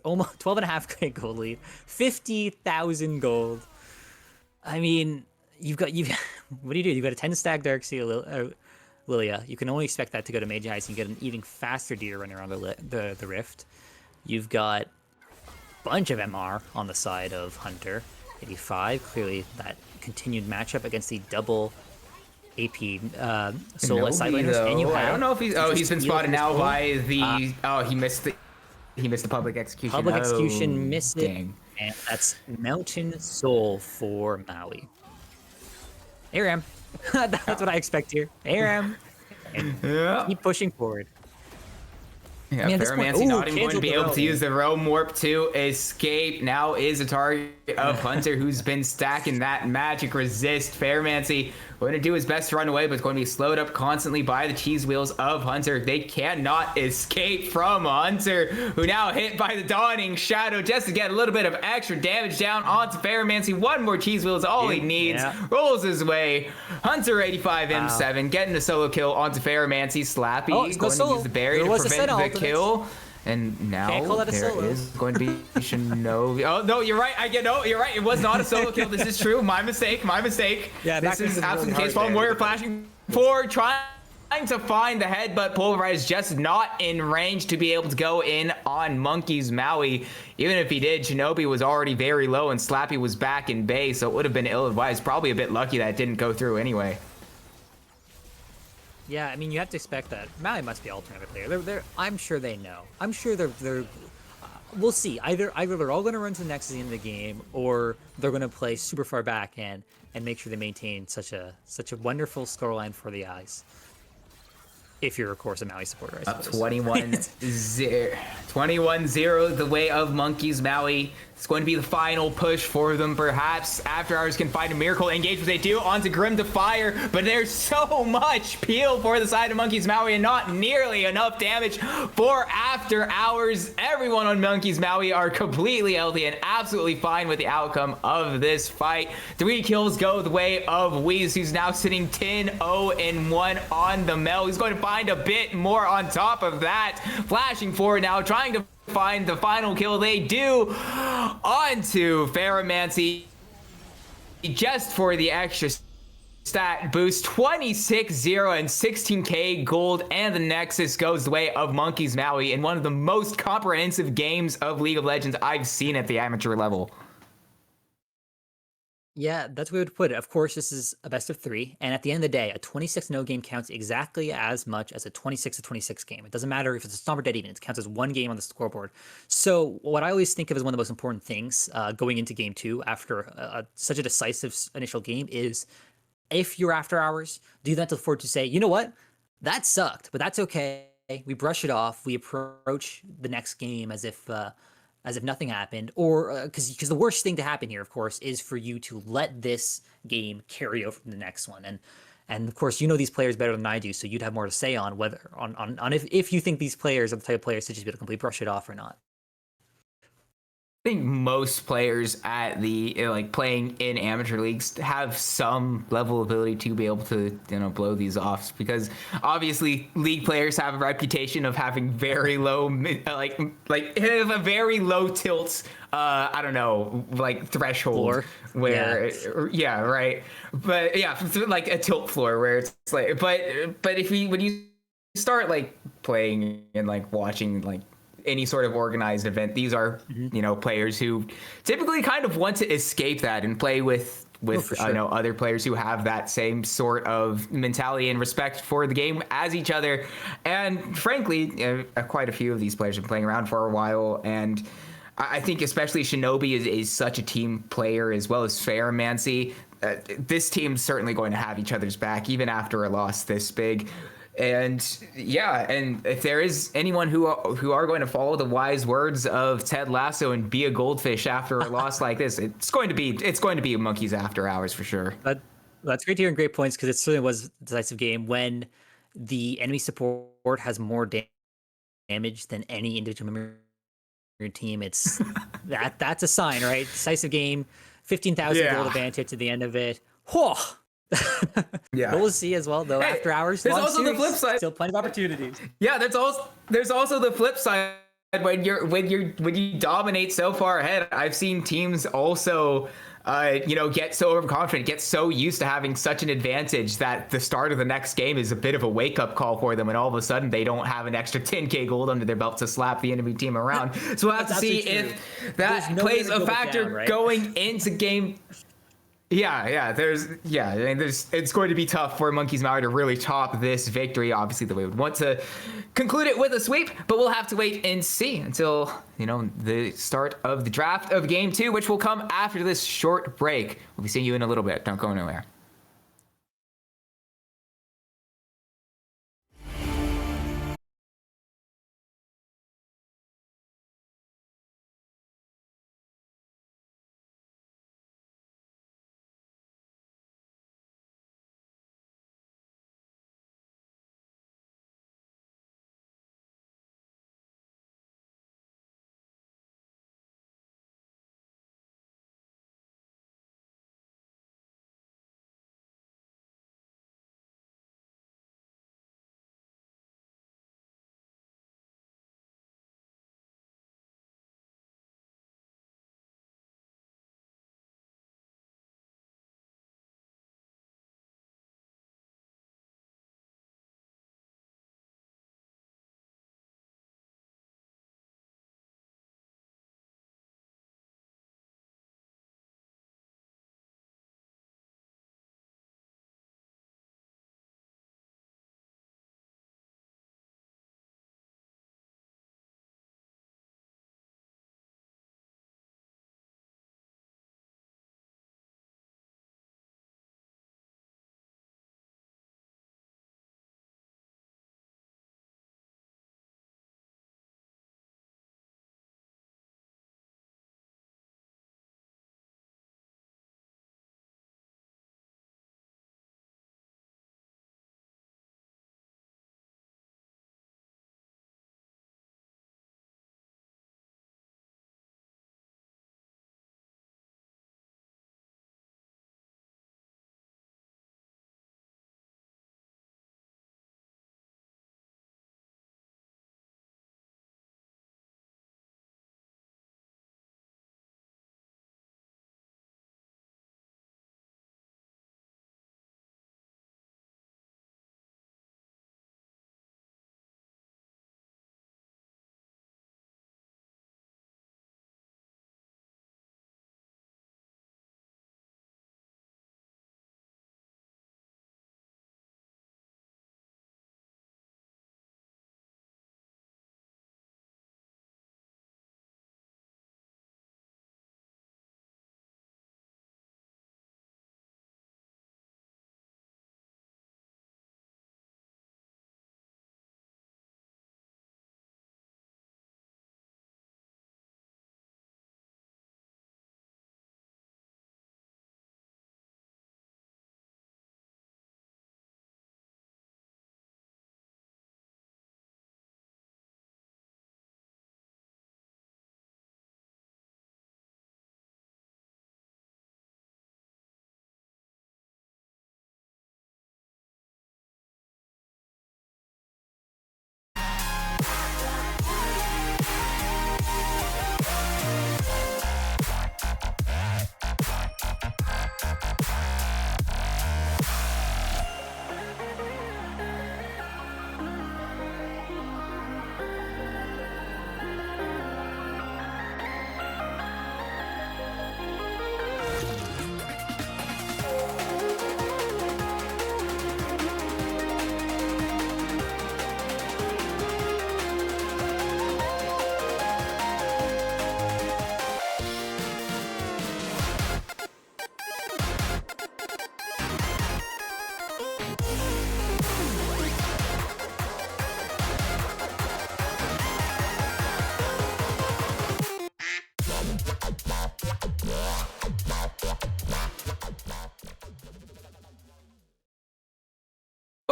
almost 12.5 gold lead, 50,000 gold. I mean, what do you do? You've got a 10-stack Dark Sea Lilia. You can only expect that to go to Mage Ice and get an even faster deer running around the Rift. You've got a bunch of MR on the side of Hunter. 85, clearly that continued matchup against the double AP solo sideliners. And you have, I don't know if he's been spotted now by the he missed the public execution. Public execution missed it, dang. and that's Mountain Soul for Maui. ARAM. That's what I expect here. ARAM. And Yeah. keep pushing forward. Yeah, Man, at this point- Ferromancy ooh, not even going to canceled be the able roam. to use the Realm Warp to escape. Now is a target of Hunter, who's been stacking that magic resist. Ferromancy going to do his best to run away, but it's going to be slowed up constantly by the cheese wheels of Hunter. They cannot escape from Hunter, who now hit by the Dawning Shadow just to get a little bit of extra damage down onto Ferromancy. One more cheese wheel is all he needs. Yeah. Rolls his way. Hunter 85 M7 getting a solo kill onto Ferromancy. Slappy Oh, it's no going to solo. use the barrier There to was a prevent set the ultimate. kill. And now Can't call that a there solo. is going to be Shinobi. Oh no, you're right. You're right. It was not a solo kill. This is true. My mistake. Yeah, this that is was absolute really case. hard Fallen there. Warrior flashing forward, trying to find the head, but Pulverize just not in range to be able to go in on Monkey's Maui. Even if he did, Shinobi was already very low and Slappy was back in base, so it would have been ill-advised. Probably a bit lucky that it didn't go through anyway. Yeah, I mean, you have to expect that. Maui must be alternative player. I'm sure they know. I'm sure they're we'll see. Either they're all going to run to the next end of the game, or they're going to play super far back and make sure they maintain such a wonderful scoreline for the eyes. If you're, of course, a Maui supporter, I Up suppose. 21-0 the way of Monkeys Maui. It's going to be the final push for them, perhaps. After Hours can find a miracle engagement. They do onto Grim to fire, but there's so much peel for the side of Monkeys Maui and not nearly enough damage for After Hours. Everyone on Monkeys Maui are completely healthy and absolutely fine with the outcome of this fight. 3 kills go the way of Wheeze, who's now sitting 10-0-1 on the Mel. He's going to find a bit more on top of that. Flashing forward now, trying to find the final kill. They do onto Ferromancy just for the extra stat boost. 26-0 and 16k gold, and the Nexus goes the way of Monkeys Maui in one of the most comprehensive games of League of Legends I've seen at the amateur level. Yeah, that's what we would put it. Of course, this is a best of 3, and at the end of the day, a 26-0 game counts exactly as much as a 26-26 game. It doesn't matter if it's a stomp or dead even; it counts as one game on the scoreboard. So, what I always think of as one of the most important things going into Game 2 after such a decisive initial game is, if you're After Hours, do you then look forward to say, you know what, that sucked, but that's okay. We brush it off. We approach the next game as if nothing happened, or because the worst thing to happen here, of course, is for you to let this game carry over to the next one. And of course, you know these players better than I do, so you'd have more to say on whether if you think these players are the type of players to just be able to completely brush it off or not. think most players at the like playing in amateur leagues have some level of ability to be able to blow these off, because obviously league players have a reputation of having very low like have a very low tilt I don't know, like threshold Floor. where Yeah. yeah, right, but yeah, like a tilt floor where it's like, but if we when you start like playing and like watching like any sort of organized event, these are Hmm. players who typically kind of want to escape that and play with Oh, for sure. other players who have that same sort of mentality and respect for the game as each other. And frankly, quite a few of these players have been playing around for a while, and I think especially Shinobi is such a team player, as well as Fairmancy. This team's certainly going to have each other's back even after a loss this big. And yeah, and if there is anyone who are going to follow the wise words of Ted Lasso and be a goldfish after a loss like this, it's going to be Monkeys After Hours for sure. But that's great to hear and great points, because it certainly was a decisive game when the enemy support has more damage than any individual member of your team. It's that's a sign, right? Decisive game, 15,000 gold Yeah. advantage at the end of it. Whoa. Yeah. But we'll see as well, though. Hey, After hours, there's long also the series, flip side. still plenty of opportunities. Yeah, there's also the flip side. When you dominate so far ahead, I've seen teams also get so overconfident, get so used to having such an advantage that the start of the next game is a bit of a wake-up call for them, and all of a sudden they don't have an extra 10k gold under their belt to slap the enemy team around. So we'll have to see if that There's no way plays to a go factor down, right? going into game. Yeah. I mean, it's going to be tough for Monkeys Maui to really top this victory. Obviously, that we would want to conclude it with a sweep, but we'll have to wait and see until the start of the draft of Game 2, which will come after this short break. We'll be seeing you in a little bit. Don't go anywhere.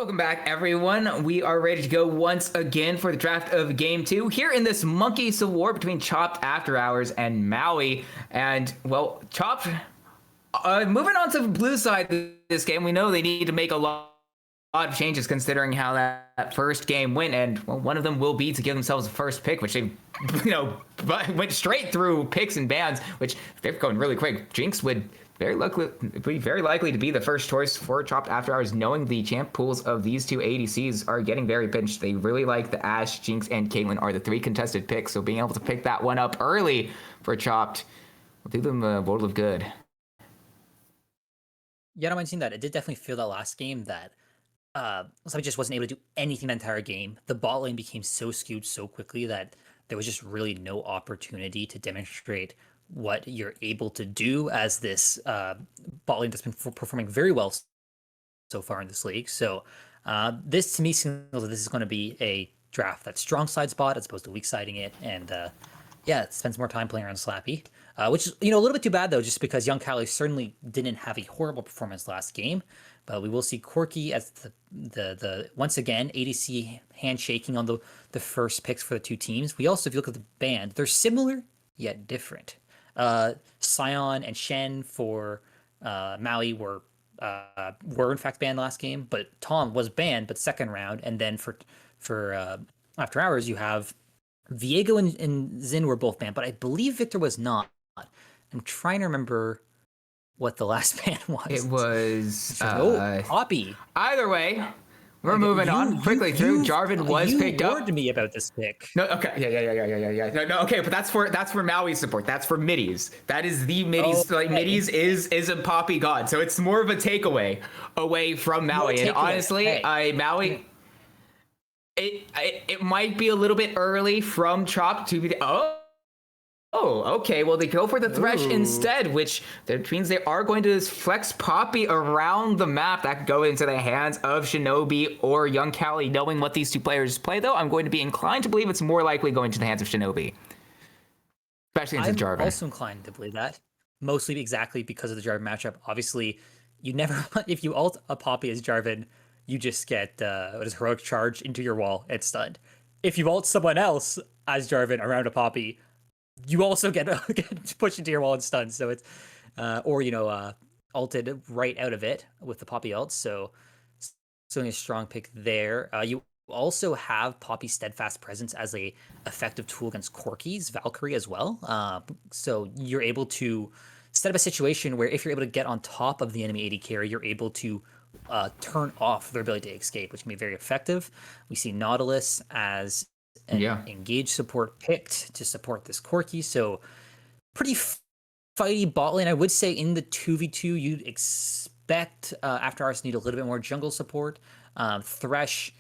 Welcome back, everyone. We are ready to go once again for the draft of Game 2 here in this monkey civil war between Chopped, Afterhours, and Maui. And, well, Chopped, moving on to the blue side of this game, we know they need to make a lot of changes considering how that first game went. And, well, one of them will be to give themselves a first pick, which they, went straight through picks and bans, which they're going really quick. Jinx would very likely to be the first choice for Chopped Afterhours, knowing the champ pools of these two ADCs are getting very pinched. They really like the Ashe, Jinx, and Caitlyn are the three contested picks, so being able to pick that one up early for Chopped will do them a world of good. Yeah, I mentioned that. It did definitely feel that last game that Maui just wasn't able to do anything the entire game. The bot lane became so skewed so quickly that there was just really no opportunity to demonstrate what you're able to do as this bot lane that's been performing very well so far in this league. So this to me signals that this is going to be a draft that's strong side spot as opposed to weak siding it, and it spends more time playing around Slappy, which is a little bit too bad though, just because Young Cali certainly didn't have a horrible performance last game. But we will see Corki as the once again ADC handshaking on the first picks for the two teams. We also, if you look at the band, they're similar yet different. Sion and Shen for Maui were in fact banned last game, but Tom was banned but second round. And then for After Hours, you have Viego and Xin were both banned, but I believe Victor was not. I'm trying to remember what the last ban was. It was Poppy. Either way, we're moving on quickly through. Jarvan was picked up. You warned me about this pick. No, okay, yeah. No, okay, but that's for Maui support. That's for middies. That is the middies. Okay. Middies is a Poppy god, so it's more of a takeaway away from Maui. And honestly, Maui, it might be a little bit early from Chop to be. Oh, okay. Well, they go for the Thresh instead, which means they are going to flex Poppy around the map. That could go into the hands of Shinobi or Young Cali. Knowing what these two players play, though, I'm going to be inclined to believe it's more likely going to the hands of Shinobi. Especially into Jarvan. I'm also inclined to believe that. Mostly exactly because of the Jarvan matchup. Obviously, you never, if you ult a Poppy as Jarvan, you just get heroic charge into your wall and stunned. If you ult someone else as Jarvan around a Poppy, you also get pushed into your wall and stunned. So it's, ulted right out of it with the Poppy ult. So certainly a strong pick there. You also have Poppy's steadfast presence as a effective tool against Corki's Valkyrie as well. So you're able to set up a situation where if you're able to get on top of the enemy AD carry, you're able to turn off their ability to escape, which can be very effective. We see Nautilus as an engage support picked to support this Corki. So pretty fighty bot lane. I would say in the 2v2, you'd expect After Hours to need a little bit more jungle support. Thresh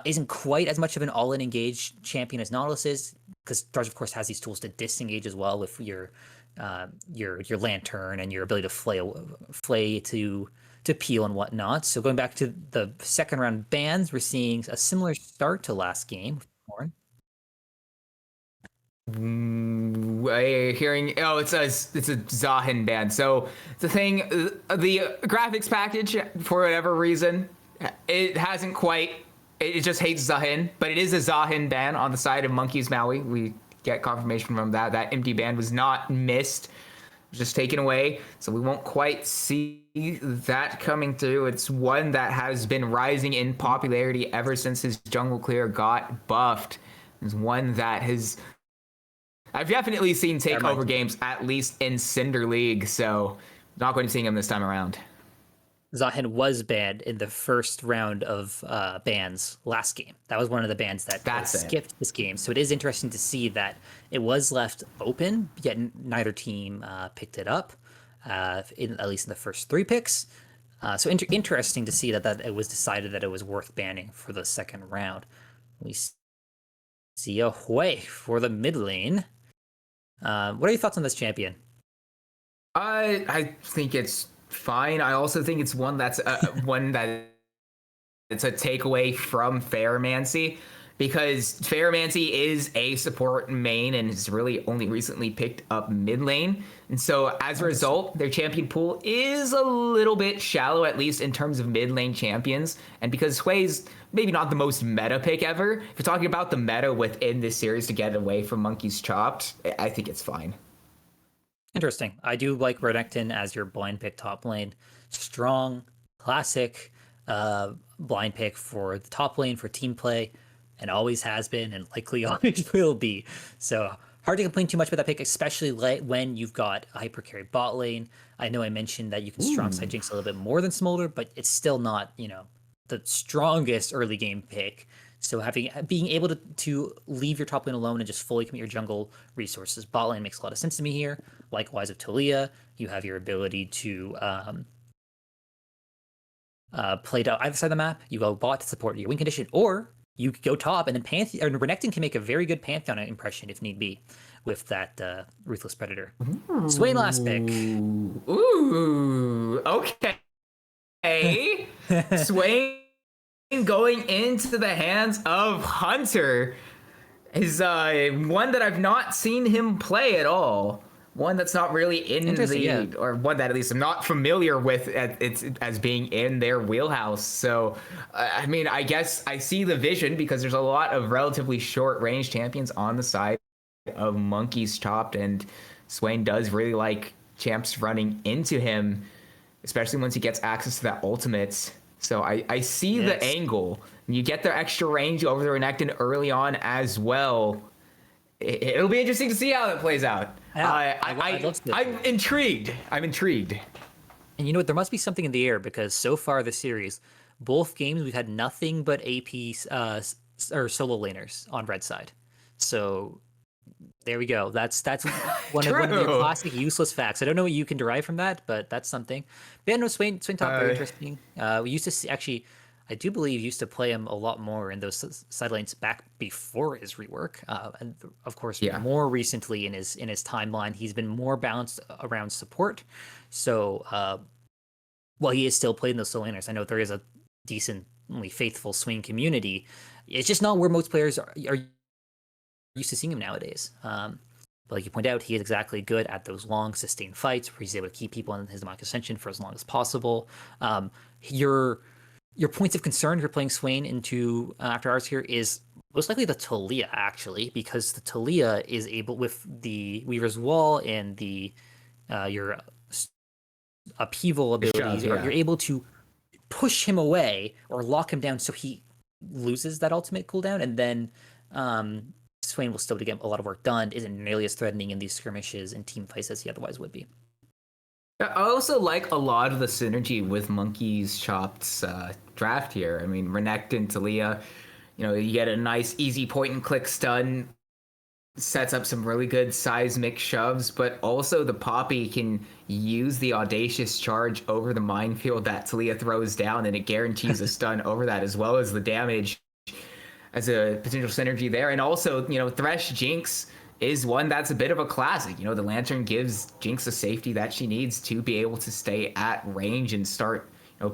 isn't quite as much of an all-in engage champion as Nautilus is, because Thresh, of course, has these tools to disengage as well with your lantern and your ability to flay to peel and whatnot. So going back to the second round bans, we're seeing a similar start to last game. Hearing it's a Zahin ban. So the thing, the graphics package, for whatever reason, it hasn't quite. It just hates Zahin, but it is a Zahin ban on the side of Monkeys Maui. We get confirmation from that empty ban was not missed, just taken away. So we won't quite see that coming through. It's one that has been rising in popularity ever since his jungle clear got buffed. It's one that I've definitely seen take over games, at least in Cinder League, so not going to see him this time around. Zahin was banned in the first round of bans last game. That was one of the bans that skipped this game. So it is interesting to see that it was left open, yet neither team picked it up, at least in the first three picks. So interesting to see that it was decided that it was worth banning for the second round. We see a Hui for the mid lane. What are your thoughts on this champion? I think it's fine. I also think it's one that's it's a takeaway from Fairmancy. because Ferromancy is a support main and has really only recently picked up mid lane. And so as a result, their champion pool is a little bit shallow, at least in terms of mid lane champions. And because Sway's maybe not the most meta pick ever, if you're talking about the meta within this series to get away from Monkey's Chopped, I think it's fine. Interesting. I do like Renekton as your blind pick top lane. Strong, classic blind pick for the top lane for team play, and always has been and likely always will be. So hard to complain too much about that pick, especially when you've got a hyper carry bot lane. I know I mentioned that you can strong side Jinx a little bit more than Smolder, but it's still not, the strongest early game pick. So being able to leave your top lane alone and just fully commit your jungle resources, bot lane makes a lot of sense to me here. Likewise with Taliyah, you have your ability to play to either side of the map. You go bot to support your win condition, or you could go top, and then Renekton can make a very good Pantheon impression if need be with that Ruthless Predator. Swain last pick. Ooh, okay. Swain going into the hands of Hunter is one that I've not seen him play at all. One that's not really in or one that at least I'm not familiar with as being in their wheelhouse. So, I guess I see the vision because there's a lot of relatively short range champions on the side of Monkey's Chopped, and Swain does really like champs running into him, especially once he gets access to that ultimate. So I see the angle. You get the extra range over the Renekton early on as well. It'll be interesting to see how that plays out. Yeah, I'm intrigued. And you know what? There must be something in the air because so far this series, both games we've had nothing but AP or solo laners on red side. So there we go. That's one of the classic useless facts. I don't know what you can derive from that, but that's something. But yeah, no, Swain top very interesting. We used to see, actually, I do believe used to play him a lot more in those side lanes back before his rework, and of course more recently in his timeline he's been more balanced around support. So while he is still playing those solo laners, I know there is a decently faithful Swain community. It's just not where most players are used to seeing him nowadays. But like you point out, he is exactly good at those long sustained fights where he's able to keep people in his demonic ascension for as long as possible. Your points of concern if you're playing Swain into Afterhours here is most likely the Taliyah, actually, because the Taliyah is able, with the Weaver's Wall and the your upheaval abilities, you're able to push him away or lock him down so he loses that ultimate cooldown, and then Swain will still get a lot of work done, isn't nearly as threatening in these skirmishes and team fights as he otherwise would be. I also like a lot of the synergy with Monkey's Chopped's draft here. I mean, Renekton, Taliyah, you get a nice easy point and click stun, sets up some really good seismic shoves, but also the Poppy can use the audacious charge over the minefield that Taliyah throws down, and it guarantees a stun over that, as well as the damage as a potential synergy there. And also, Thresh Jinx is one that's a bit of a classic. The Lantern gives Jinx the safety that she needs to be able to stay at range and start,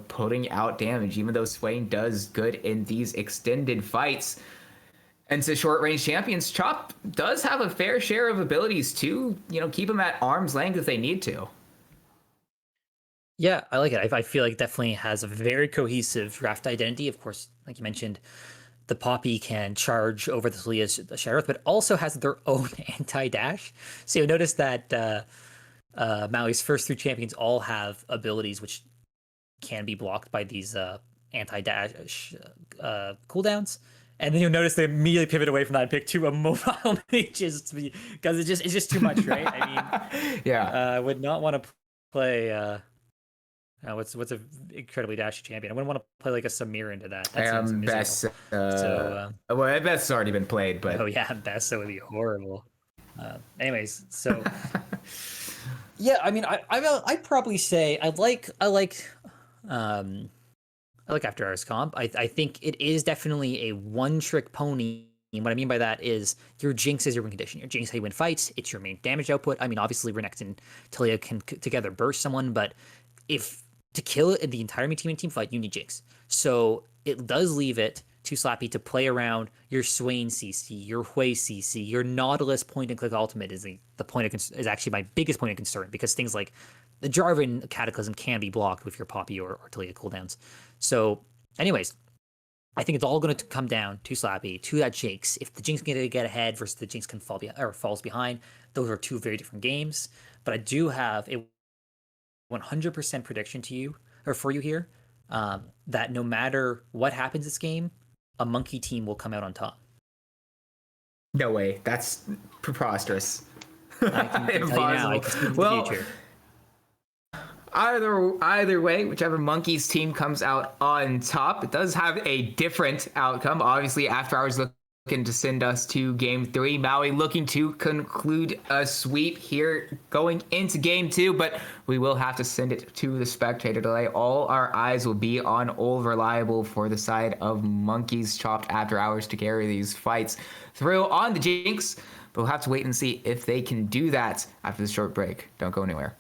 putting out damage, even though Swain does good in these extended fights. And to short range champions, Chop does have a fair share of abilities to, keep them at arm's length if they need to. Yeah, I like it. I feel like it definitely has a very cohesive draft identity. Of course, like you mentioned, the Poppy can charge over the Taliyah's Sheriff, but also has their own anti-dash. So you'll notice that Maui's first 3 champions all have abilities which can be blocked by these anti-dash cooldowns. And then you'll notice they immediately pivot away from that and pick 2 mobile mages because it's just too much, right? I mean, I would not want to play... what's a incredibly dashy champion? I wouldn't want to play like a Samir into that. Best. Best's already been played, but Best, that would be horrible. Anyways, so yeah, I mean, I'd probably say I like Afterhours comp. I think it is definitely a one-trick pony. And what I mean by that is your Jinx is your win condition. Your Jinx how you win fights. It's your main damage output. I mean, obviously Renekton and Taliyah can together burst someone, but if to kill the entire team in team fight, you need Jinx. So it does leave it Too Slappy to play around your Swain CC, your Hui CC, your Nautilus point and click ultimate is the point of is actually my biggest point of concern because things like the Jarvan Cataclysm can be blocked with your Poppy or Talia cooldowns. So, anyways, I think it's all going to come down to Slappy, to that Jinx. If the Jinx can get ahead versus the Jinx can fall behind or falls behind, those are two very different games. But I do have a 100% prediction to you or for you here that no matter what happens this game, a monkey team will come out on top. No way. That's preposterous. I can tell you now. I can see into the future. Either way, whichever monkey's team comes out on top, it does have a different outcome. Obviously, Afterhours looking to send us to game 3. Maui looking to conclude a sweep here going into game 2, but we will have to send it to the spectator delay. All our eyes will be on Old Reliable for the side of monkeys chopped Afterhours to carry these fights through on the Jinx. But we'll have to wait and see if they can do that after this short break. Don't go anywhere.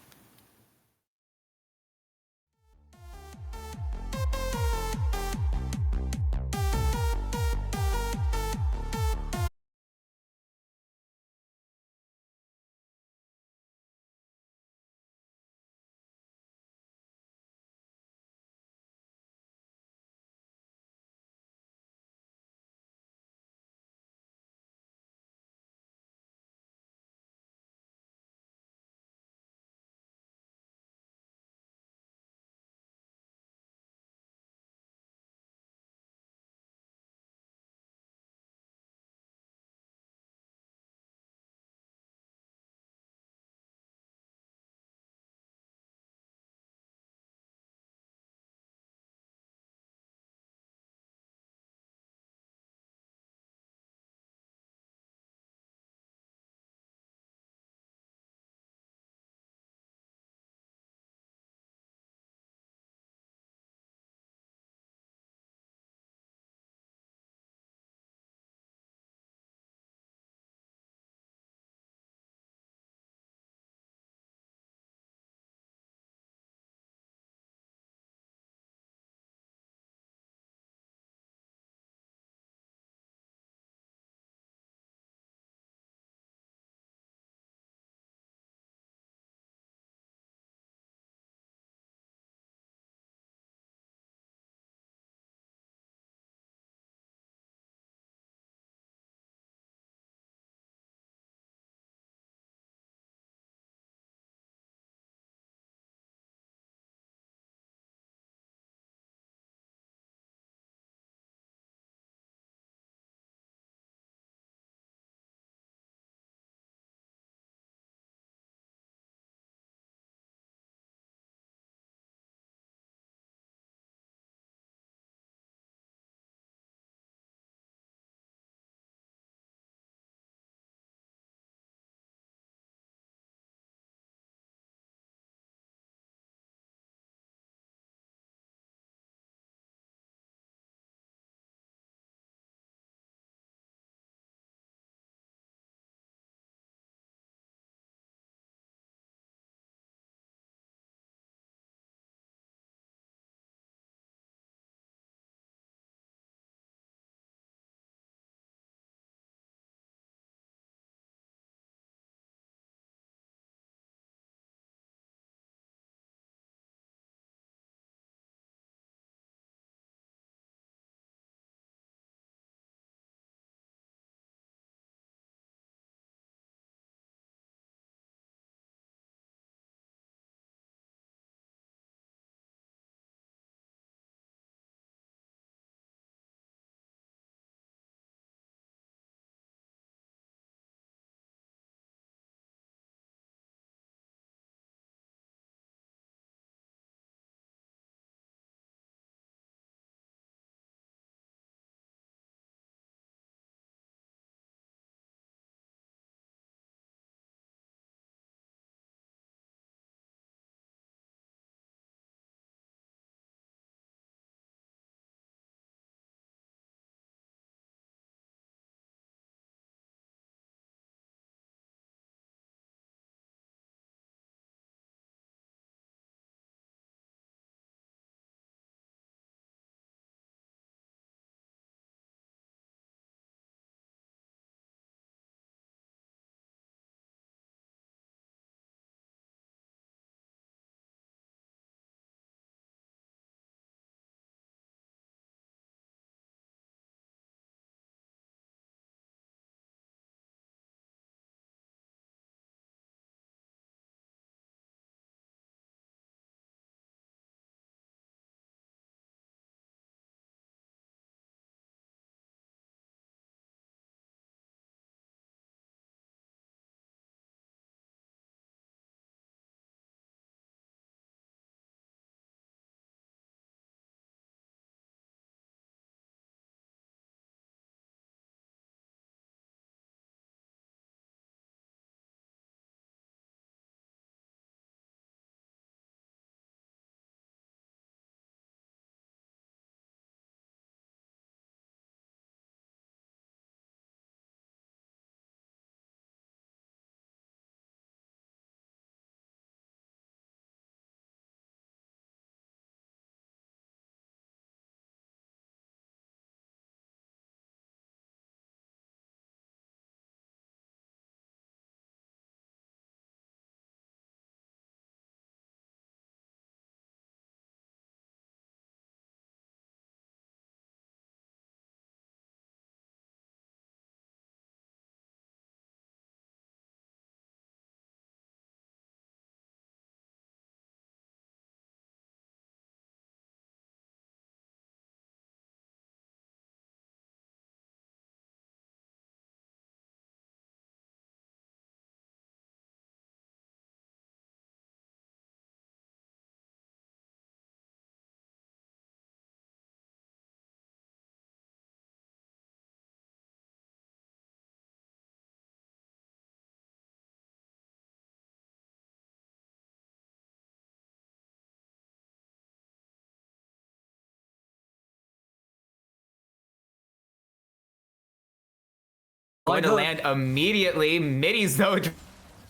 going to land immediately. Middies, though,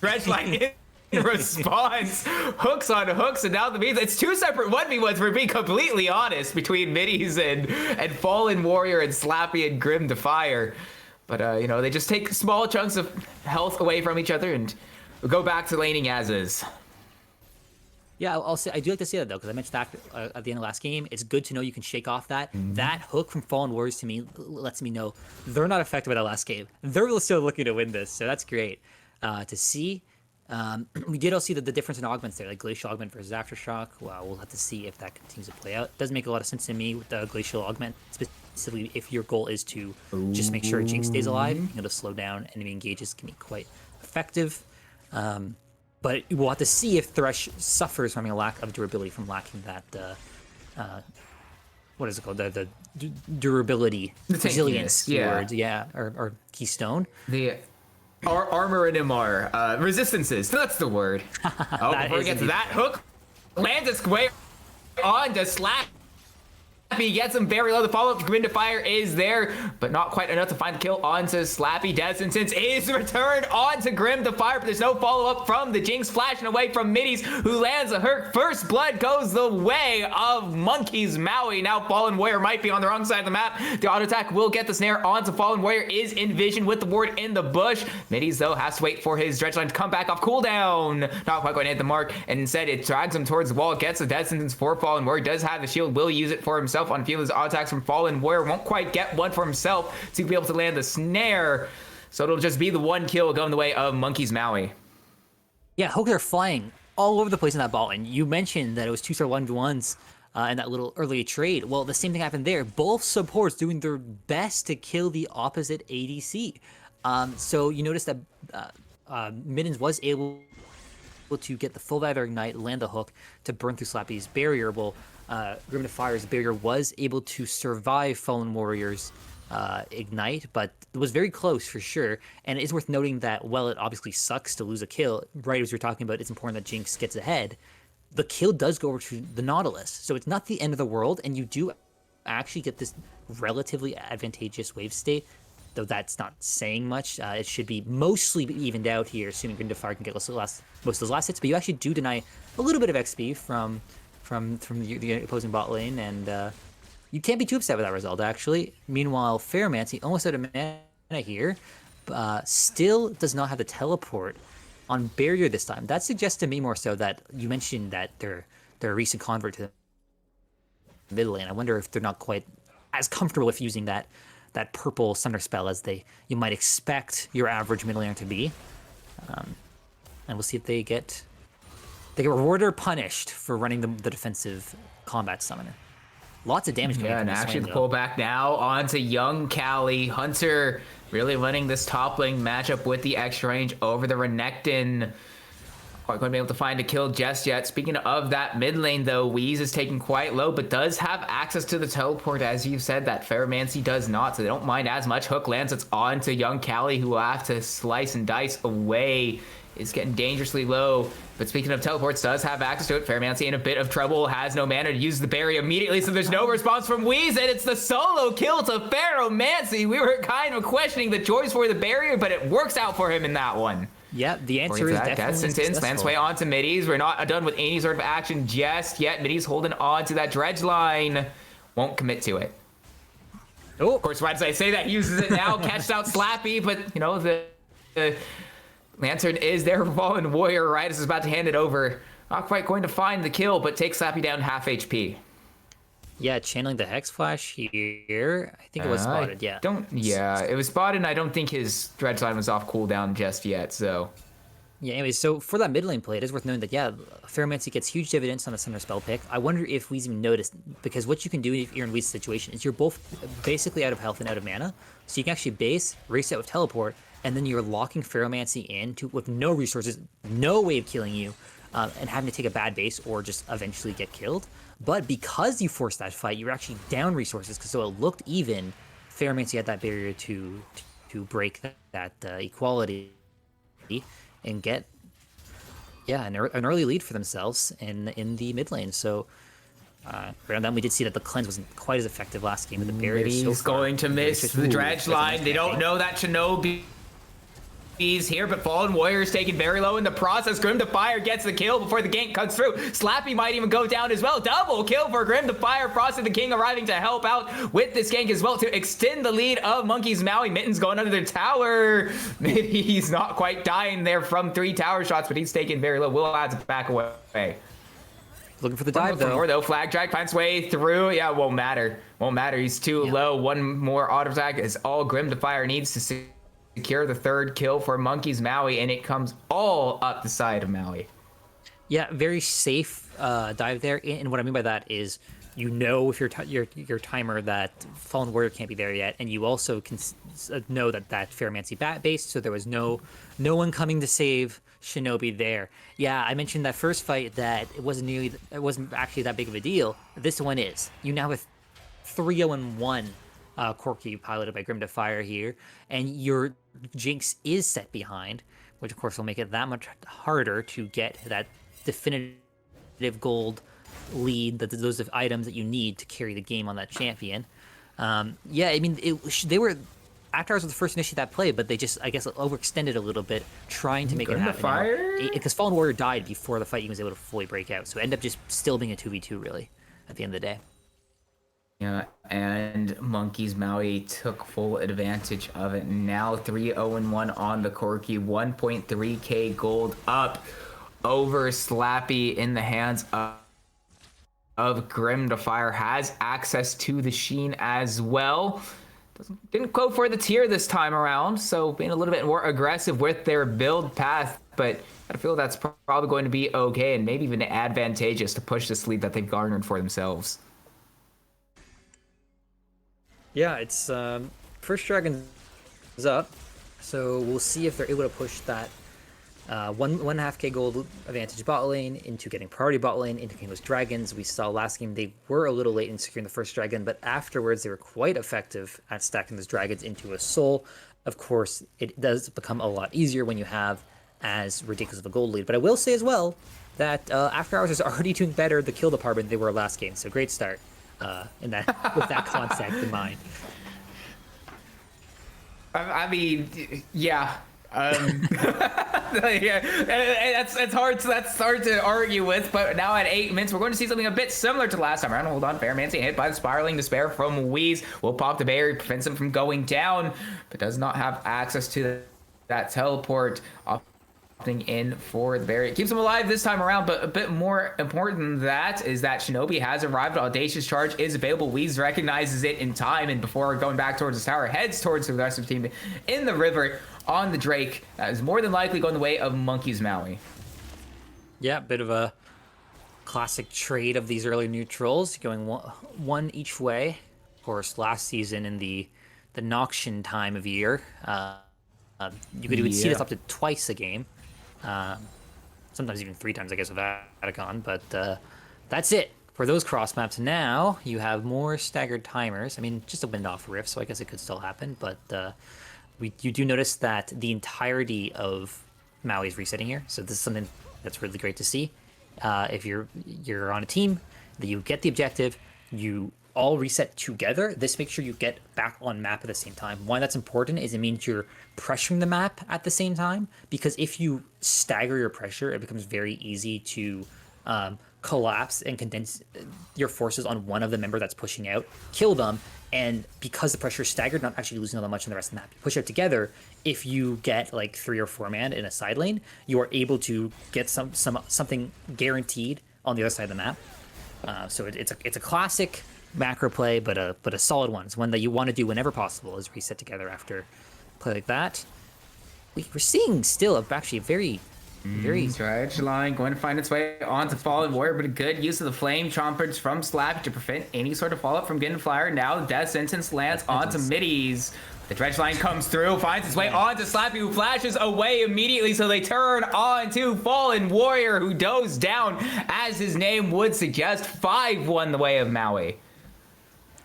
Dredgeline in response. Hooks on hooks, and now the means it's two separate 1v1s, for being completely honest, between Middies and Fallen Warrior and Slappy and Grim Defier. But, they just take small chunks of health away from each other and go back to laning as is. Yeah, I'll say I do like to say that though, because I mentioned that at the end of last game. It's good to know you can shake off that. That hook from Fallen Warriors to me lets me know they're not affected by that last game. They're still looking to win this, so that's great to see. We did also see the difference in augments there, like Glacial Augment versus Aftershock. Well, we'll have to see if that continues to play out. It does make a lot of sense to me with the Glacial Augment, specifically if your goal is to just make sure Jinx stays alive. Being able to slow down enemy engages can be quite effective. But we'll have to see if Thresh suffers from a lack of durability, from lacking that, what is it called? The durability, resilience word, or keystone. The armor and MR, resistances, that's the word. Before we get to that, hook lands a square on to Slappy. He gets him very low. The follow-up from Grim Defier is there, but not quite enough to find the kill onto Slappy. Death Sentence is returned onto Grim Defier, but there's no follow-up from the Jinx, flashing away from Middies, who lands a hurt. First blood goes the way of Monkey's Maui. Now Fallen Warrior might be on the wrong side of the map. The auto attack will get the snare onto Fallen Warrior, is in vision with the ward in the bush. Middies, though, has to wait for his Dredgeline to come back off cooldown. Not quite going to hit the mark, and instead it drags him towards the wall, gets the Death Sentence for Fallen Warrior, does have the shield, will use it for himself on Feel's auto attacks from Fallen Warrior. Won't quite get one for himself to be able to land the snare, so it'll just be the one kill going the way of Monkey's Maui. Yeah, hooks are flying all over the place in that ball, and you mentioned that it was 2-star 1v1s in that little early trade. Well, the same thing happened there. Both supports doing their best to kill the opposite ADC. So you notice that Middens was able to get the full Viper Ignite, land the hook to burn through Slappy's barrier. Well, Grim Defier's barrier was able to survive Fallen Warrior's Ignite, but it was very close for sure. And it's worth noting that while it obviously sucks to lose a kill, right as you're talking about, it's important that Jinx gets ahead. The kill does go over to the Nautilus, so it's not the end of the world, and you do actually get this relatively advantageous wave state, though that's not saying much. It should be mostly evened out here, assuming Grim Defier can get most of those last hits, but you actually do deny a little bit of XP from the opposing bot lane, and you can't be too upset with that result, actually. Meanwhile, Ferromancy, almost out of mana here, still does not have the teleport on barrier this time. That suggests to me more so that you mentioned that they're a recent convert to the mid lane. I wonder if they're not quite as comfortable with using that purple Sunder spell as you might expect your average mid laner to be. And we'll see if they get rewarded or punished for running the defensive combat summoner. Lots of damage coming from and this actually lane, pull back now onto young Callie. Hunter really winning this top lane matchup with the extra range over the Renekton. Quite going to be able to find a kill just yet. Speaking of that mid lane, though, Wheeze is taken quite low, but does have access to the teleport, as you've said, that Ferromancy does not, so they don't mind as much. Hook lands, it's on to young Callie, who will have to slice and dice away. Is getting dangerously low, but speaking of teleports, does have access to it. Ferromancy in a bit of trouble, has no mana to use the berry immediately, so there's no response from Wheeze, and it's the solo kill to Ferromancy. We were kind of questioning the choice for the barrier, but it works out for him in that one. Yeah, the answer is definitely Death Sentence lands way onto Middies. We're not done with any sort of action just yet. Middies holding on to that dredge line. Won't commit to it. Oh, of course, why did I say that? He uses it now, catches out Slappy, but, the Lantern is there for Fallen Warrior. Right as is about to hand it over. Not quite going to find the kill, but takes Slappy down half HP. Yeah, channeling the Hex Flash here. I think it was spotted, yeah. It was spotted, and I don't think his dredge line was off cooldown just yet, so. Yeah, anyways, so for that mid lane play, it is worth noting that, Ferromancy gets huge dividends on the Sunder spell pick. I wonder if Weeze even noticed, because what you can do if you're in Weeze's situation is you're both basically out of health and out of mana, so you can actually base, reset with teleport, and then you're locking Ferromancy in with no resources, no way of killing you, and having to take a bad base or just eventually get killed. But because you forced that fight, you're actually down resources, so it looked even. Ferromancy had that barrier to break that equality and get an early lead for themselves in the mid lane. So Around them, we did see that the cleanse wasn't quite as effective last game, but the barrier is so He's far. going to miss the dredge line. They don't know that Shinobi he's here, but Fallen Warrior is taken very low in the process. Grim Fire gets the kill before the gank comes through. Slappy might even go down as well. Double kill for Grim Fire. Frosted the King arriving to help out with this gank as well to extend the lead of Monkey's Maui. Mittens going under the tower. Maybe he's not quite dying there from 3 tower shots, but he's taken very low. Will adds back away. Looking for the dive, though. More, though. Flag drag finds way through. Yeah, it won't matter. Won't matter. He's too low. One more auto attack is all Grim Fire needs to secure the 3rd kill for Monkey's Maui, and it comes all up the side of Maui. Yeah, very safe dive there. And what I mean by that is, you know, if your timer that Fallen Warrior can't be there yet, and you also can know that Ferromancy bat based, so there was no one coming to save Shinobi there. Yeah, I mentioned that first fight that it wasn't actually that big of a deal. This one is. You now have 3-0-1 Corki piloted by Grim Fire here, and your Jinx is set behind, which of course will make it that much harder to get that definitive gold lead, those items that you need to carry the game on that champion. Yeah, I mean, Afterhours was the first initiate that play, but they just, I guess, overextended a little bit, trying to make it happen. Because Fallen Warrior died before the fight was able to fully break out, so it ended up just still being a 2v2, really, at the end of the day. Yeah, and Monkey's Maui took full advantage of it. Now 3-0-1 on the Corki, 1.3k gold up over Slappy in the hands of Grim Fire. Has access to the Sheen as well. Didn't go for the tier this time around, so being a little bit more aggressive with their build path, but I feel that's probably going to be okay and maybe even advantageous to push this lead that they've garnered for themselves. Yeah, it's first dragon is up, so we'll see if they're able to push that 1.5k gold advantage bot lane into getting priority bot lane into getting those dragons. We saw last game they were a little late in securing the first dragon, but afterwards they were quite effective at stacking those dragons into a soul. Of course, it does become a lot easier when you have as ridiculous of a gold lead. But I will say as well that Afterhours is already doing better the kill department than they were last game, so great start. With that concept in mind. I mean, yeah. Yeah, that's hard to argue with, but now at 8 minutes, we're going to see something a bit similar to last time around. Hold on, Fairmancy hit by the Spiraling Despair from Wheeze. Will pop the barrier, prevents him from going down, but does not have access to that teleport. Opting in for the barrier. Keeps him alive this time around, but a bit more important than that is that Shinobi has arrived. Audacious Charge is available. Wheeze recognizes it in time, and before going back towards the tower, heads towards the rest of the team in the river on the Drake. That is more than likely going the way of Monkey's Maui. Yeah, bit of a classic trade of these early neutrals, going one each way. Of course, last season in the Noxian time of year, you could even see this up to twice a game. Sometimes even 3 times, I guess, with Atacon, but that's it for those cross maps. Now you have more staggered timers. I mean, just a wind off rift, so I guess it could still happen, but you do notice that the entirety of Maui is resetting here, so this is something that's really great to see. If you're on a team that you get the objective, you all reset together. This makes sure you get back on map at the same time. Why that's important is it means you're pressuring the map at the same time, because if you stagger your pressure, it becomes very easy to collapse and condense your forces on one of the member that's pushing out, kill them, and because the pressure is staggered, not actually losing all that much in the rest of the map. You push out together, if you get like 3 or 4 man in a side lane, you are able to get something guaranteed on the other side of the map. So it's a classic macro play, but a solid one. It's one that you want to do whenever possible, is reset together after a play like that. We're seeing still actually very Dredge line going to find its way onto Fallen Warrior, but a good use of the Flame Chompers from Slap to prevent any sort of follow-up from Getting Flyer. Now the Death Sentence lands onto Middies. The Dredge line comes through, finds its way onto Slappy, who flashes away immediately, so they turn on to Fallen Warrior, who goes down, as his name would suggest. 5-1 the way of Maui.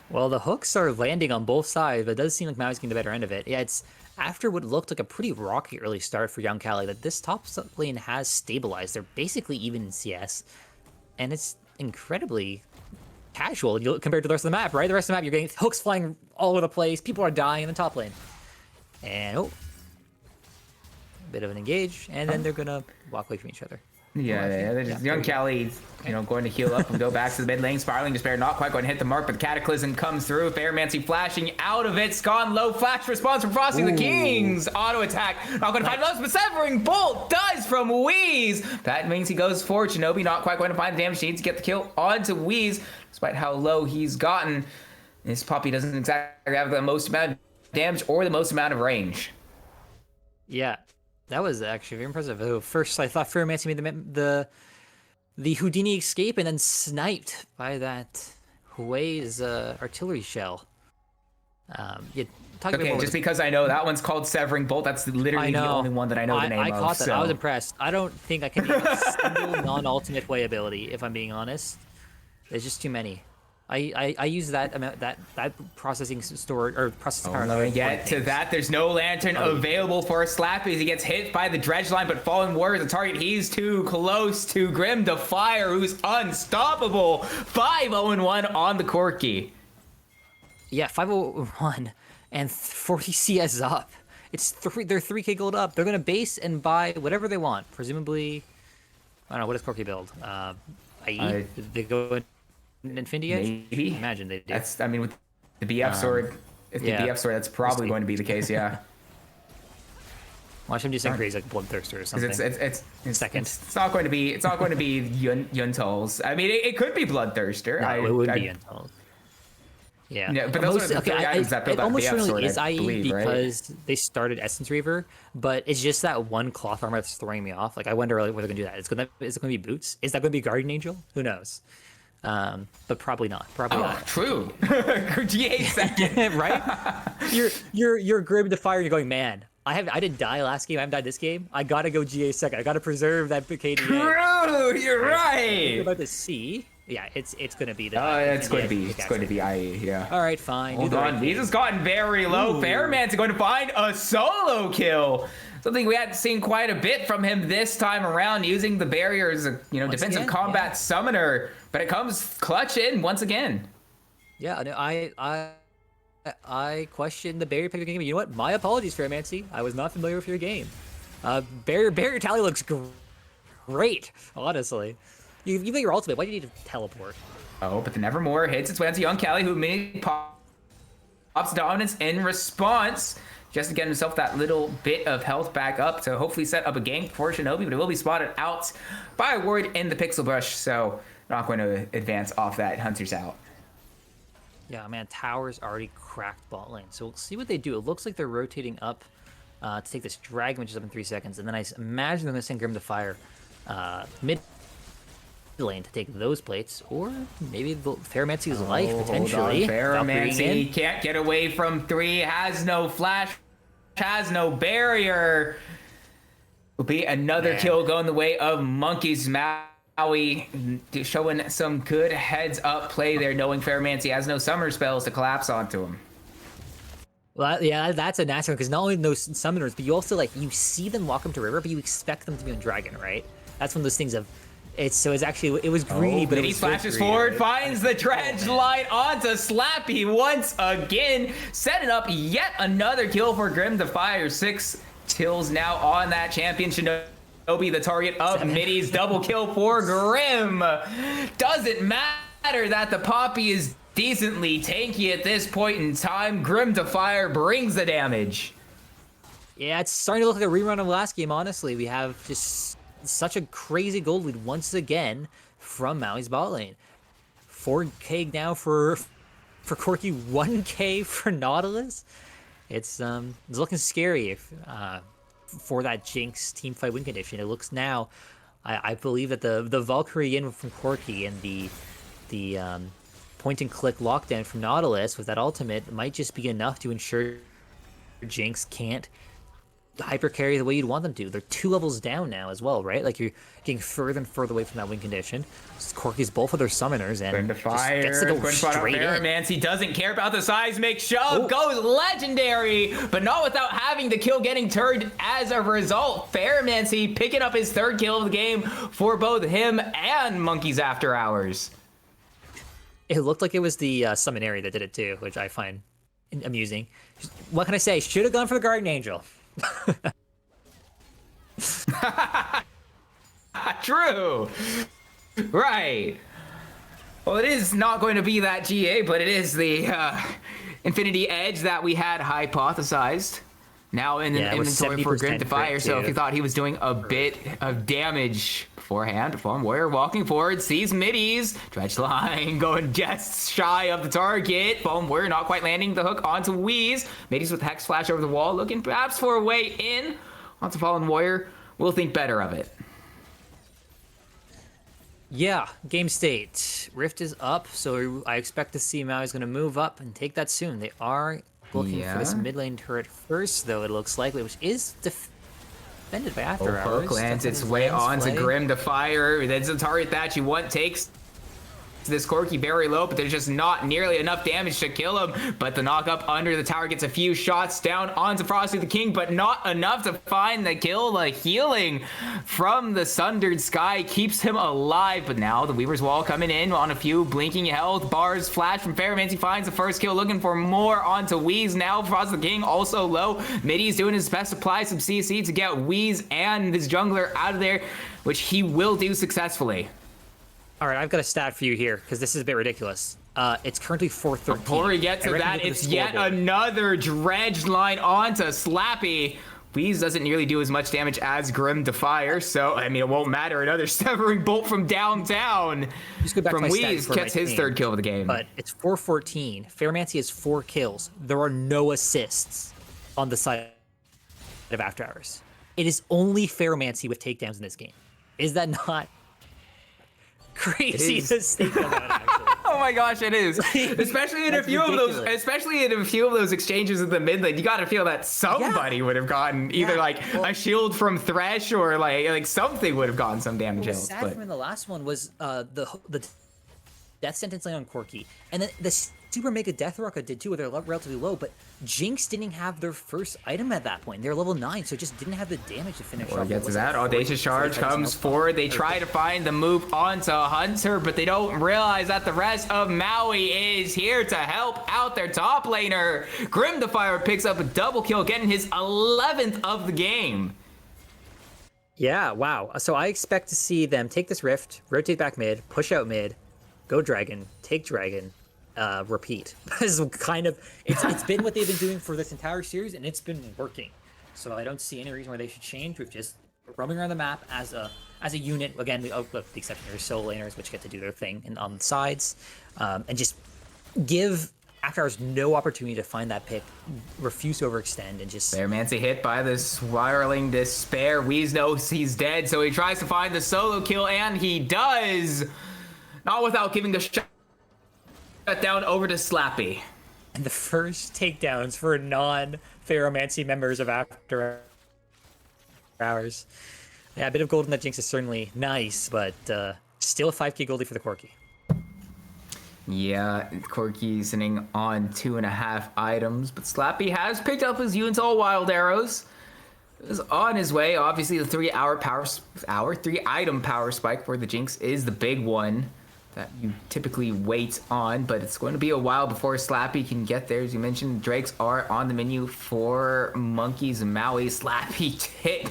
Well, the hooks are landing on both sides, but it does seem like Maui's getting the better end of it. Yeah, it's after what looked like a pretty rocky early start for Young Cali, that this top lane has stabilized. They're basically even in CS, and it's incredibly casual compared to the rest of the map, right? The rest of the map, you're getting hooks flying all over the place. People are dying in the top lane. And, a bit of an engage, and then they're going to walk away from each other. Yeah, they're just young Callie, going to heal up and go back to the mid lane. Spiraling Despair, not quite going to hit the mark, but the Cataclysm comes through. Fairmancy flashing out of it. Scon low flash response from Frosting the Kings. Auto attack, not going to find those, but Severing Bolt does from Wheeze. That means he goes for Shinobi, not quite going to find the damage he needs to get the kill onto Wheeze, despite how low he's gotten. This puppy doesn't exactly have the most amount of damage or the most amount of range. Yeah. That was actually very impressive. First, I thought Fairmancy made the Houdini escape and then sniped by that Hui's artillery shell. Just because I know that one's called Severing Bolt, that's literally the only one that I know the name of. I caught that. So. I was impressed. I don't think I can name a single non-ultimate Hui ability, if I'm being honest. There's just too many. I use that processing power. Let me get to that. There's no lantern available for Slappy as he gets hit by the dredge line, but Fallen Warrior, the target, he's too close to Grim Defier, who's unstoppable. 5-0-1 on the Corki. Yeah, 5-0-1 and 40 CS up. They're 3k gold up. They're gonna base and buy whatever they want. Presumably, I don't know, what does Corki build? IE? Did they go Infinity Edge? Maybe. Imagine they do. With the BF sword, BF sword, that's probably going to be the case, yeah. Watch him do something crazy like Bloodthirster or something. It's second. It's not going to be Yuntals. I mean, it could be Bloodthirster. No, it would be Yuntals. Yeah, but those are the three items that build that almost BF sword, is I IE believe, because right? they started Essence Reaver, but it's just that one cloth armor that's throwing me off. Like, I wonder whether they're gonna do that. Is it gonna be boots? Is that gonna be Guardian Angel? Who knows? But probably not. Probably not. True. GA second, right? You're Grim Defier. You're going, man. I didn't die last game. I haven't died this game. I gotta go GA second. I gotta preserve that KDA. True. You're right. You're about to see. Yeah, it's gonna be the. It's going to be IE. Yeah. All right, fine. Hold on. These has gotten very low. Fairman's going to find a solo kill. Something we hadn't seen quite a bit from him this time around, using the barrier as a defensive combat summoner, but it comes clutch in once again. Yeah, I question the barrier pick of the game. You know what? My apologies, Fairmancy. I was not familiar with your game. Barrier tally looks great, honestly. You've got your ultimate. Why do you need to teleport? Oh, but the Nevermore hits its way onto young Callie, who immediately pops dominance in response, just to get himself that little bit of health back up to hopefully set up a gank for Shinobi, but it will be spotted out by a ward in the Pixel Brush, so not going to advance off that. Hunter's out. Yeah, man, Tower's already cracked bot lane, so we'll see what they do. It looks like they're rotating up to take this Dragon, which is up in 3 seconds, and then I imagine they're going to send Grim Defier mid lane to take those plates, or maybe Fairmancy's life potentially. Fairmancy can't get away from 3, has no flash, has no barrier. Will be another kill going the way of Monkeys. Maui showing some good heads up play there, knowing Fairmancy has no summer spells to collapse onto him. Well, yeah, that's a nasty one, because not only those summoners, but you also you see them walk up to river, but you expect them to be on dragon, right? That's one of those things of it was greedy, but he flashes forward, finds the dredge line onto Slappy once again, setting up yet another kill for Grim Defier. 6 kills now on that champion. Shinobi, the target of Middy's double kill for Grim. Doesn't matter that the Poppy is decently tanky at this point in time. Grim Defier brings the damage. Yeah, it's starting to look like a rerun of last game, honestly. We have just such a crazy gold lead once again from Maui's bot lane. 4k now for Corki, 1k for Nautilus. It's looking scary for that Jinx teamfight win condition. It looks now, I believe that the Valkyrie in from Corki and the point and click lockdown from Nautilus with that ultimate might just be enough to ensure Jinx can't hyper carry the way you'd want them to. They're 2 levels down now as well, right? Like, you're getting further and further away from that win condition. Corki's both of their summoners and just gets to go straight in. He doesn't care about the seismic shove. Goes legendary, but not without having the kill getting turned as a result. Fairmancy picking up his 3rd kill of the game for both him and Monkeys After Hours. It looked like it was the Summonary that did it too, which I find amusing. What can I say? Should have gone for the Guardian Angel. True. Right. Well, it is not going to be that GA, but it is the Infinity Edge that we had hypothesized. Now in the inventory for Grim Defier, so if you thought he was doing a bit of damage beforehand, Fallen Warrior walking forward, sees middies, Dredge Line going just shy of the target, Fallen Warrior not quite landing the hook onto Wheeze, middies with Hex Flash over the wall, looking perhaps for a way in onto Fallen Warrior, will think better of it. Yeah, game state. Rift is up, so I expect to see Maui's going to move up and take that soon. They are looking for this mid lane turret first, though, it looks likely, which is defended by Afterhours. Hook lands its way onto Grim Defier. That's a target that you want takes this Corki very low, but there's just not nearly enough damage to kill him. But the knock up under the tower gets a few shots down onto Frosty the King, but not enough to find the kill. The healing from the Sundered Sky keeps him alive. But now the Weaver's Wall coming in on a few blinking health bars. Flash from Ferromancy finds the first kill, looking for more onto Wheeze. Now Frosty the King also low. Middy's doing his best to apply some CC to get Wheeze and his jungler out of there, which he will do successfully. All right, I've got a stat for you here, because this is a bit ridiculous. It's currently 413. Before we get to that, it's yet another Dredge Line onto Slappy. Wheeze doesn't nearly do as much damage as Grim Defier, so, I mean, it won't matter. Another Severing Bolt from downtown Just go back from to Wheeze gets his third kill of the game. But it's 414. Ferromancy has 4 kills. There are no assists on the side of Afterhours. It is only Ferromancy with takedowns in this game. Is that not crazy to think about, actually? Oh my gosh, it is. Especially in a few of those exchanges in the mid lane, you gotta feel that somebody would have gotten either a shield from Thresh or like something would have gotten some damage. What was sad from the last one was the death sentence lane on Corki, and then the Super Mega Death Rocket did too, where they're relatively low, but Jinx didn't have their first item at that point. They're level 9, so it just didn't have the damage to finish off. Get to that, Audacious Charge comes forward. They try to find the move onto Hunter, but they don't realize that the rest of Maui is here to help out their top laner. Grim Defier picks up a double kill, getting his 11th of the game. Yeah, wow. So I expect to see them take this Rift, rotate back mid, push out mid, go Dragon, take Dragon, repeat. This is kind of it's been what they've been doing for this entire series, and it's been working. So I don't see any reason why they should change. We've just roaming around the map as a unit. Again, with the exception of solo laners, which get to do their thing on the sides, and just give Afterhours no opportunity to find that pick, refuse to overextend, and just... Ferromancy hit by the Swirling Despair. Wheeze knows he's dead, so he tries to find the solo kill, and he does! Not without giving the shut down over to Slappy. And the first takedowns for non-Ferromancy members of Afterhours. Yeah, a bit of gold in that Jinx is certainly nice, but still a 5k goldie for the Corki. Yeah, Corki sitting on 2.5 items, but Slappy has picked up his Unitol Wild Arrows. Is on his way. Obviously, the 3-item power spike for the Jinx is the big one that you typically wait on, but it's going to be a while before Slappy can get there. As you mentioned, Drakes are on the menu for Monkeys and Maui. Slappy hit.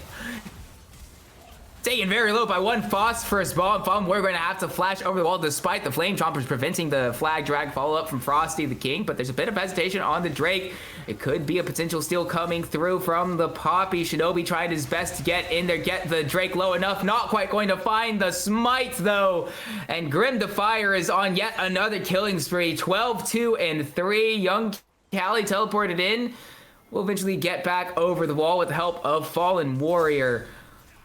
Taken very low by one phosphorus bomb. We're going to have to flash over the wall despite the flame chompers preventing the flag drag follow-up from Frosty the King, but there's a bit of hesitation on the Drake. It could be a potential steal coming through from the Poppy. Shinobi tried his best to get in there, get the Drake low enough. Not quite going to find the smite, though. And Grim Defier is on yet another killing spree. 12, 2, and 3. Young Callie teleported in. Will eventually get back over the wall with the help of Fallen Warrior.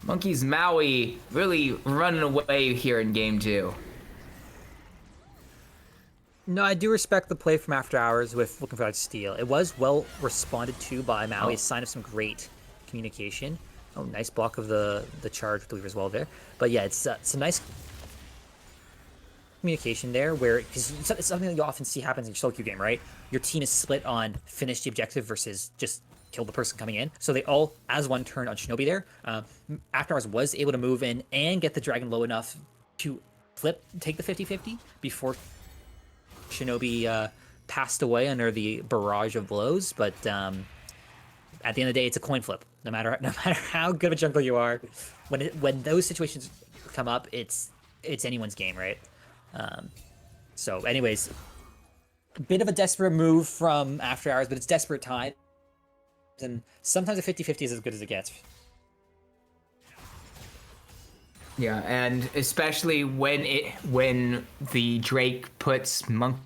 Monkeys Maui really running away here in game 2. No, I do respect the play from Afterhours with looking for that steal. It was well responded to by Maui, a sign of some great communication. Oh, nice block of the charge with the Weaver as well there. But yeah, it's some nice communication there, where because it's something that you often see happens in your solo queue game, right? Your team is split on finish the objective versus just kill the person coming in. So they all, as one, turned on Shinobi there. Afterhours was able to move in and get the dragon low enough to take the 50-50 before Shinobi passed away under the barrage of blows, but at the end of the day, it's a coin flip. No matter how good of a jungler you are, when those situations come up, it's anyone's game, right? So, anyways, a bit of a desperate move from After Hours, but it's desperate time, and sometimes a 50-50 is as good as it gets. Yeah, and especially when the Drake puts Monkey's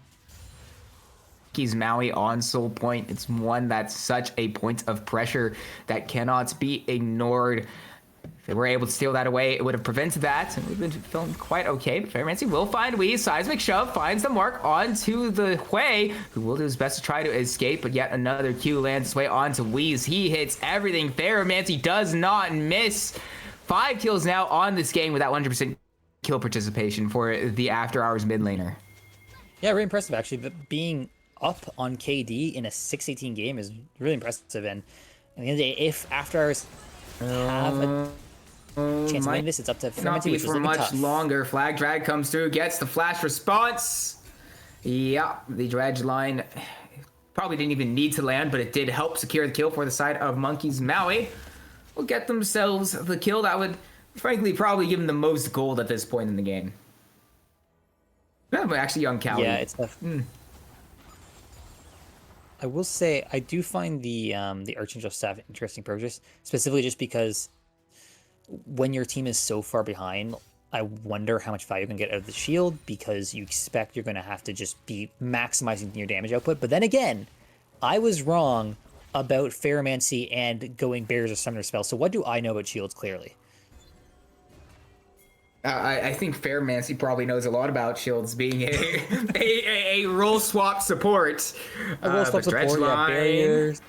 Maui on Soul Point, it's one that's such a point of pressure that cannot be ignored. If they were able to steal that away, it would have prevented that, and we've been feeling quite okay. But Fairmancy will find Wee. Seismic shove finds the mark onto the Hui, who will do his best to try to escape, but yet another Q lands its way onto Wee's. He hits everything. Fairmancy does not miss. 5 kills now on this game with that 100% kill participation for the After Hours mid laner. Yeah, really impressive actually. But being up on KD in a 6-18 game is really impressive. And at the end of the day, if After Hours have a chance of winning this, it's up to Fermenty, which is for much tough. longer. Flag drag comes through, gets the flash response. Yeah, the dredge line probably didn't even need to land, but it did help secure the kill for the side of Monkey's Maui. Will get themselves the kill that would, frankly, probably give them the most gold at this point in the game. Yeah, but actually, Young Cali. Yeah, it's tough. I will say I do find the Archangel staff interesting purchase, specifically just because when your team is so far behind, I wonder how much value you can get out of the shield, because you expect you're going to have to just be maximizing your damage output. But then again, I was wrong about Ferromancy and going Bears or Summoner spells. So what do I know about shields clearly? I think Fairmancy probably knows a lot about shields being a role swap support. A role swap support, yeah, barriers.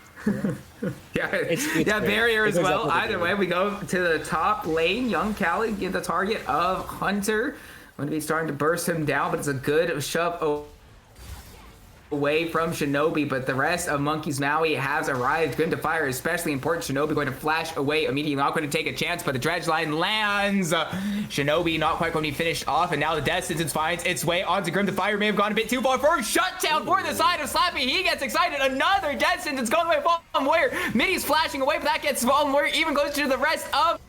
Yeah, barrier as well. Either way, we go to the top lane. Young Cali get the target of Hunter. Going to be starting to burst him down, but it's a good shove away from Shinobi, but the rest of Monkey's Maui has arrived. Grim to fire, especially important. Shinobi going to flash away immediately, not going to take a chance, but the dredge line lands. Shinobi not quite going to be finished off, and now the death sentence finds its way onto Grim to fire. May have gone a bit too far forward. Shutdown for the side of Slappy. He gets excited. Another death sentence going away. Fallen Warrior. Midi's flashing away, but that gets Fallen Warrior. Even goes to the rest of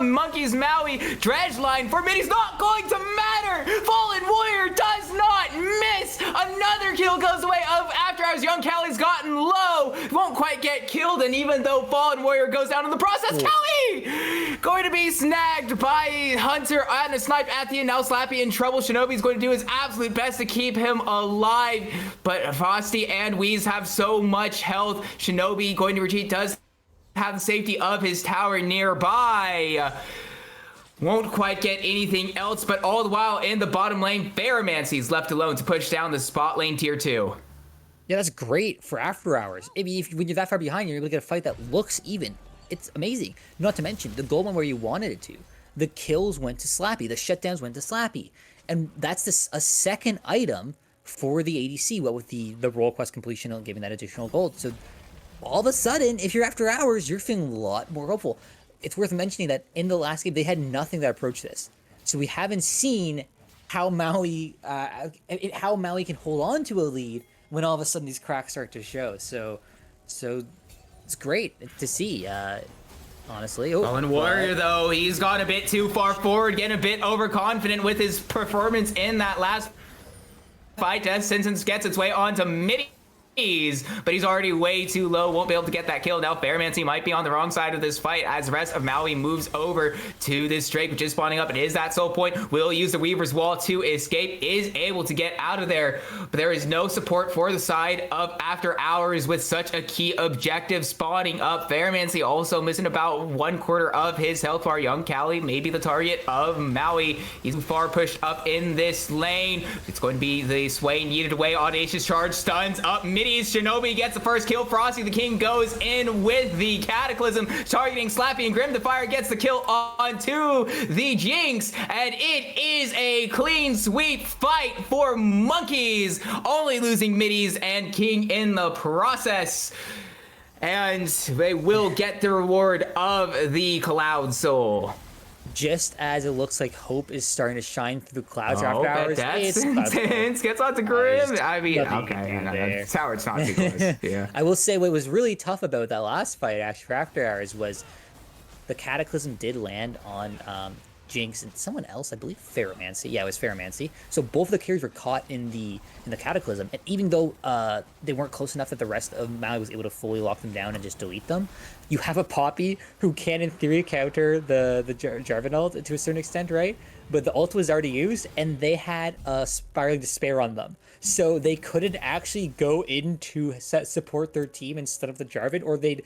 Monkey's Maui. Dredge line for Midi's not going to matter. Fallen Warrior does not miss. Another kill goes away of After Hours. Young Cali's gotten low. Won't quite get killed, and even though Fallen Warrior goes down in the process, Cali going to be snagged by Hunter and a snipe at the end. Now Slappy in trouble. Shinobi's going to do his absolute best to keep him alive, but Frosty and Wheeze have so much health. Shinobi going to retreat, does have the safety of his tower nearby. Won't quite get anything else, but all the while in the bottom lane, Ferromancy's left alone to push down the spot lane tier 2. Yeah, that's great for After Hours. I mean, when you're that far behind, you're able to get a fight that looks even. It's amazing. Not to mention, the goal went where you wanted it to. The kills went to Slappy. The shutdowns went to Slappy. And that's a second item for the ADC, what with the role quest completion and giving that additional gold. So all of a sudden, if you're After Hours, you're feeling a lot more hopeful. It's worth mentioning that in the last game, they had nothing that approached this. So we haven't seen how Maui can hold on to a lead when all of a sudden these cracks start to show. So it's great to see, honestly. Fallen Warrior, though, he's gone a bit too far forward, getting a bit overconfident with his performance in that last fight. Death Sentence gets its way onto Midi, but he's already way too low, won't be able to get that kill. Now Fairmancy might be on the wrong side of this fight as the rest of Maui moves over to this Drake, which is spawning up. It is that soul point. Will use the Weaver's Wall to escape, is able to get out of there, but there is no support for the side of After Hours with such a key objective spawning up. Fairmancy also missing about 1/4 of his health bar. Young Cali may be the target of Maui. He's far pushed up in this lane. It's going to be the sway needed away. Audacious charge stuns up Midi's. Shinobi gets the first kill. Frosty the King goes in with the Cataclysm, targeting Slappy, and Grim the Fire gets the kill onto the Jinx, and it is a clean sweep fight for Monkeys, only losing Midis and King in the process. And they will get the reward of the Cloud Soul. just as it looks like hope is starting to shine through the clouds after Oh, hours, that's it's about to- intense. Gets on to Grim. There's I mean, nothing you can okay, do no, there. that's how it's not too close. Yeah. I will say what was really tough about that last fight actually for After Hours was the Cataclysm did land on Jinx and someone else, I believe Ferromancy. Yeah, it was Ferromancy. So both of the carries were caught in the Cataclysm, and even though they weren't close enough that the rest of Maui was able to fully lock them down and just delete them, you have a Poppy who can in theory counter the Jarvan ult to a certain extent, right? But the ult was already used, and they had a Spiraling Despair on them. So they couldn't actually go in to support their team instead of the Jarvan, or they'd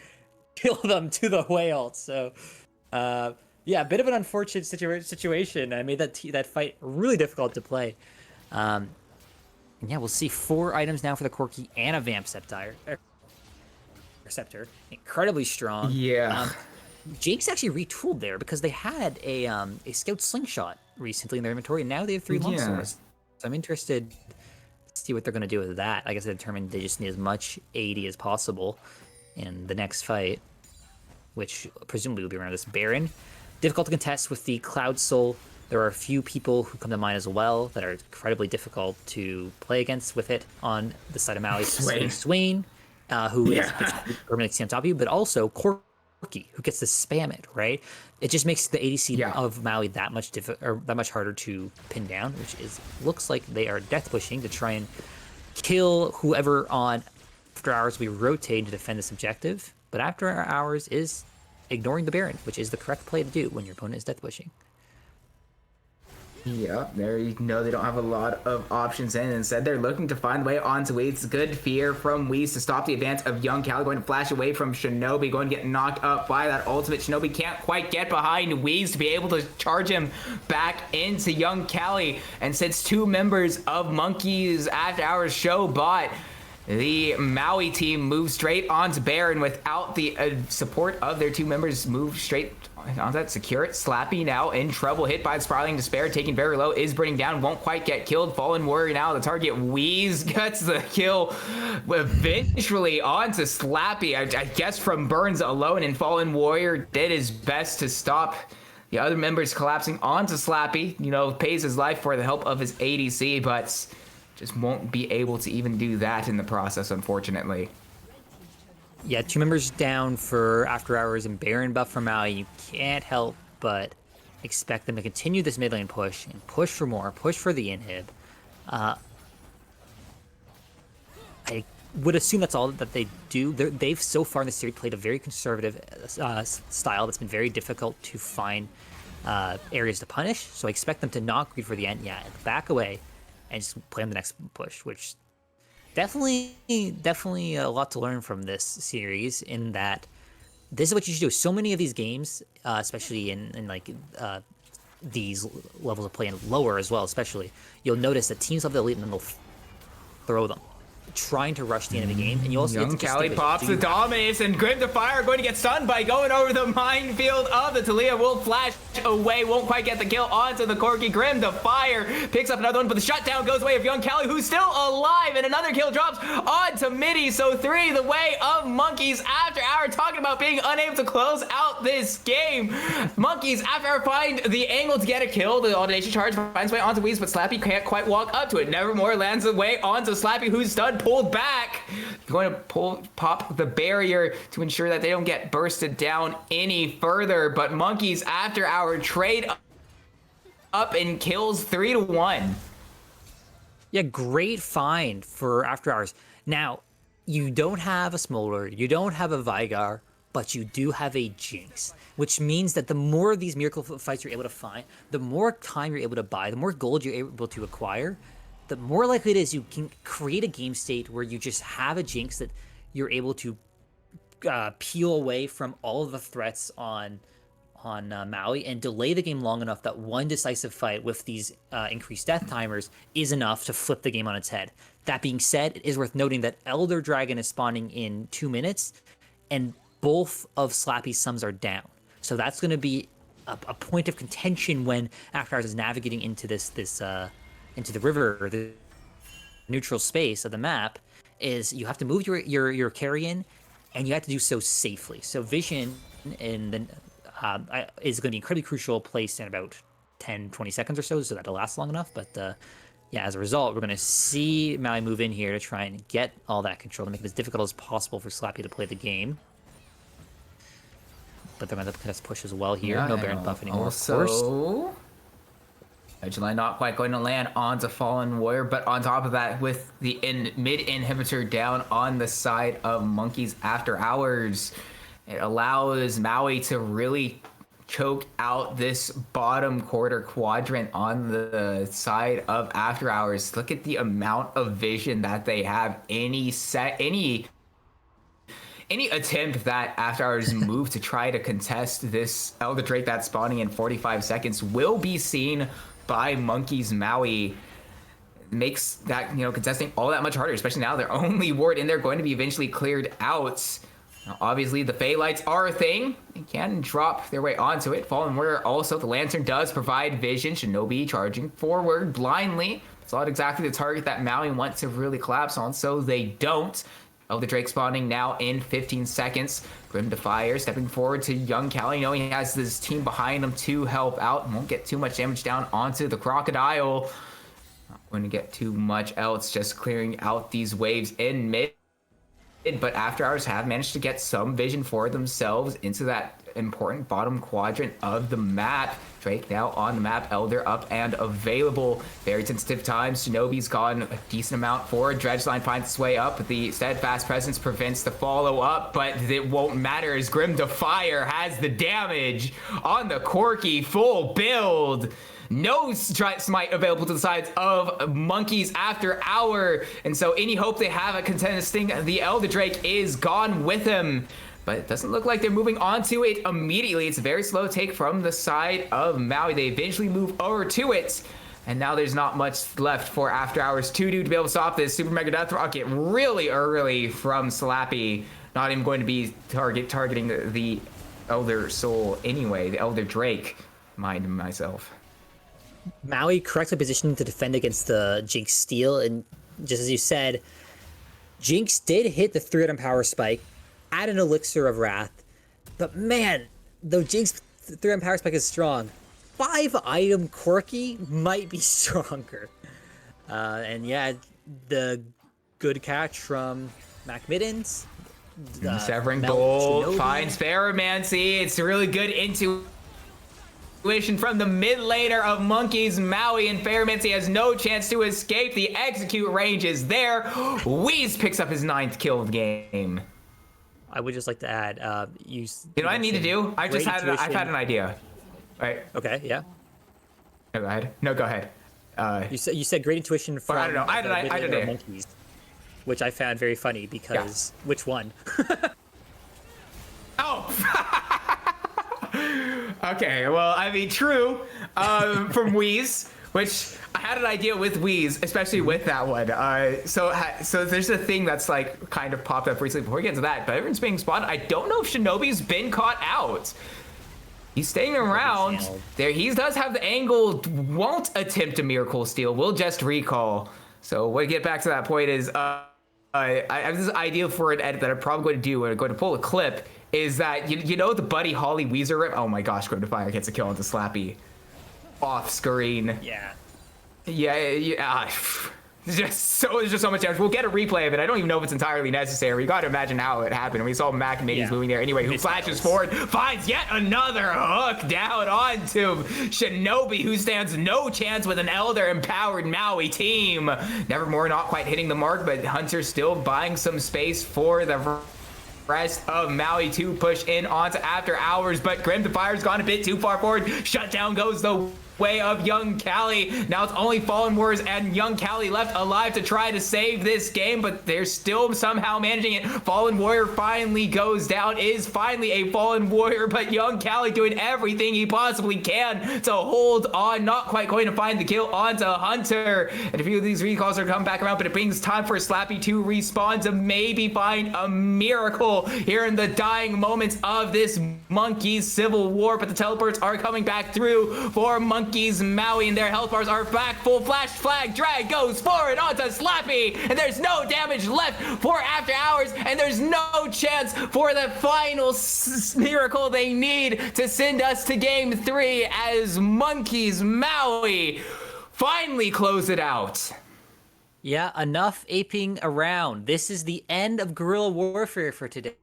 kill them to the whale. So, yeah, a bit of an unfortunate situation. I made that fight really difficult to play. Yeah, we'll see 4 items now for the Corki and a Vamp Scepter. Incredibly strong. Yeah. Jinx actually retooled there because they had a Scout Slingshot recently in their inventory, and now they have 3 long Yeah. swords. So I'm interested to see what they're going to do with that. I guess they determined they just need as much AD as possible in the next fight, which presumably will be around this Baron. Difficult to contest with the Cloud Soul. There are a few people who come to mind as well that are incredibly difficult to play against with it on the side of Maui. Swain, who is permanently on top of you, but also Corki, who gets to spam it, right? It just makes the ADC of Maui that much harder to pin down, which looks like they are death pushing to try and kill whoever on After Hours we rotate to defend this objective. But After Hours is ignoring the Baron, which is the correct play to do when your opponent is death pushing. Yeah, there you know they don't have a lot of options in. Instead, they're looking to find a way onto Weeds. Good fear from Weeds to stop the advance of Young Cali. Going to flash away from Shinobi, going to get knocked up by that ultimate. Shinobi can't quite get behind Weeds to be able to charge him back into Young Cali. And since 2 members of Monkey's After Hours show bot, the Maui team moves straight onto Baron without the support of their 2 members. Move straight on that. Secure it. Slappy now in trouble. Hit by Spiraling Despair. Taking very low. Is burning down. Won't quite get killed. Fallen Warrior now. The target. Wheeze gets the kill eventually onto Slappy. I guess from burns alone. And Fallen Warrior did his best to stop the other members collapsing onto Slappy. You know, pays his life for the help of his ADC, but just won't be able to even do that in the process, unfortunately. Yeah, 2 members down for After Hours and Baron buff from Maui. You can't help but expect them to continue this mid lane push and push for more, push for the inhib. I would assume that's all that they do. They've so far in the series played a very conservative style that's been very difficult to find areas to punish. So I expect them to not greed for the end. Yeah, back away and just play on the next push, which definitely a lot to learn from this series, in that this is what you should do. So many of these games, especially in like these levels of play and lower as well, especially, you'll notice that teams have the lead and then they'll throw them, trying to rush the end of the game. And you also Young Cali pops the dominance, and Grim the Fire going to get stunned by going over the minefield of the Talia. Will flash away, won't quite get the kill onto the Corki. Grim the Fire picks up another one, but the shutdown goes away of Young Cali, who's still alive, and another kill drops onto Midi. So 3 the way of Monkeys After Hour. Talking about being unable to close out this game. Monkeys After Hour find the angle to get a kill. The automation charge finds way onto Weez, but Slappy can't quite walk up to it. Nevermore lands away onto Slappy, who's stunned, pulled back. Going to pop the barrier to ensure that they don't get bursted down any further. But Monkeys After Hour trade up and kills 3-1. Yeah, great find for After Hours. Now, you don't have a Smolder, you don't have a Vigar, but you do have a Jinx, which means that the more of these miracle fights you're able to find, the more time you're able to buy, the more gold you're able to acquire, the more likely it is you can create a game state where you just have a Jinx that you're able to peel away from all of the threats on Maui and delay the game long enough that one decisive fight with these increased death timers is enough to flip the game on its head. That being said, it is worth noting that Elder Dragon is spawning in 2 minutes, and both of Slappy's sums are down. So that's going to be a point of contention when After Hours is navigating into into the river, or the neutral space of the map, is you have to move your carry in, and you have to do so safely. So Vision in the is going to be incredibly crucial, placed in about 10, 20 seconds or so that'll last long enough. But yeah, as a result, we're going to see Maui move in here to try and get all that control to make it as difficult as possible for Slappy to play the game. But they're going to contest push as well here. Yeah, no Baron buff anymore, of course. Also, Edgeline not quite going to land onto Fallen Warrior, but on top of that, with the mid inhibitor down on the side of Monkeys After Hours, it allows Maui to really choke out this bottom quarter quadrant on the side of After Hours. Look at the amount of vision that they have. Any attempt that After Hours move to try to contest this Elder Drake that's spawning in 45 seconds will be seen by Monkeys Maui. Makes that, contesting all that much harder, especially now their only ward in there going to be eventually cleared out. Now, obviously, the Fey Lights are a thing. They can drop their way onto it. Fallen Warrior also, the Lantern does provide vision. Shinobi charging forward blindly. It's not exactly the target that Maui wants to really collapse on, so they don't. Elder Drake spawning now in 15 seconds. Grim Defier stepping forward to Young Cali, knowing he has this team behind him to help out. Won't get too much damage down onto the Crocodile. Not going to get too much else, just clearing out these waves in mid. But After Hours have managed to get some vision for themselves into that important bottom quadrant of the map. Drake now on the map, Elder up and available. Very sensitive times. Shinobi's gone a decent amount forward. Dredgeline finds its way up. The Steadfast Presence prevents the follow up, but it won't matter as Grim Defier has the damage on the Corky full build. No smite available to the sides of Monkeys After Hour, and so any hope they have at contesting the Elder Drake is gone with him. But it doesn't look like they're moving on to it immediately. It's a very slow take from the side of Maui. They eventually move over to it, and now there's not much left for After Hours to do to be able to stop this. Super Mega Death Rocket really early from Slappy. Not even going to be targeting the Elder Soul anyway, the Elder Drake, mind myself. Maui correctly positioned to defend against the Jinx steal, and just as you said, Jinx did hit the 3-item power spike, add an Elixir of Wrath, but man, though Jinx 3-item power spike is strong, 5-item Corky might be stronger. And yeah, the good catch from Mac Middens. Severing Bolt finds Ferromancy. It's really good intuition from the mid laner of Monkeys Maui, and Ferromancy has no chance to escape. The execute range is there. Wheeze picks up his 9th kill of the game. I would just like to add, you know what I need to do? I've had an idea. Right. Okay, yeah. No, go ahead. No, go ahead. You said great intuition from I don't know. I don't know. Monkeys, which I found very funny because which one? Oh. Okay, well, I mean, true, from Wheeze, which I had an idea with Wheeze, especially with that one. So there's a thing that's like kind of popped up recently before we get into that, but everyone's being spotted. I don't know if Shinobi's been caught out. He's staying around. There, he does have the angle, won't attempt a Miracle Steal, will just recall. So when we get back to that point is, I have this idea for an edit that I'm probably going to do. I'm going to pull a clip. Is that, you know the Buddy Holly Weezer rip? Oh my gosh, Grim Defier gets a kill onto Slappy. Off screen. Yeah. Yeah. There's just so much damage. We'll get a replay of it. I don't even know if it's entirely necessary. You got to imagine how it happened. We saw Mac and Miggy's moving there anyway, who flashes forward, finds yet another hook down onto Shinobi, who stands no chance with an Elder empowered Maui team. Nevermore not quite hitting the mark, but Hunter still buying some space for the rest of Maui to push in onto After Hours, but Grim Defier's gone a bit too far forward. Shutdown goes the way of Young Cali. Now it's only Fallen Warriors and Young Cali left alive to try to save this game, but they're still somehow managing it. Fallen Warrior finally goes down, is finally a Fallen Warrior, but Young Cali doing everything he possibly can to hold on. Not quite going to find the kill onto Hunter. And a few of these recalls are coming back around, but it brings time for Slappy to respawn to maybe find a miracle here in the dying moments of this Monkey's Civil War, but the teleports are coming back through for Monkey Monkeys Maui and their health bars are back. Full flash flag drag goes forward onto Slappy, and there's no damage left for After Hours, and there's no chance for the final miracle they need to send us to game 3 as Monkeys Maui finally close it out. Yeah, enough aping around. This is the end of guerrilla warfare for today,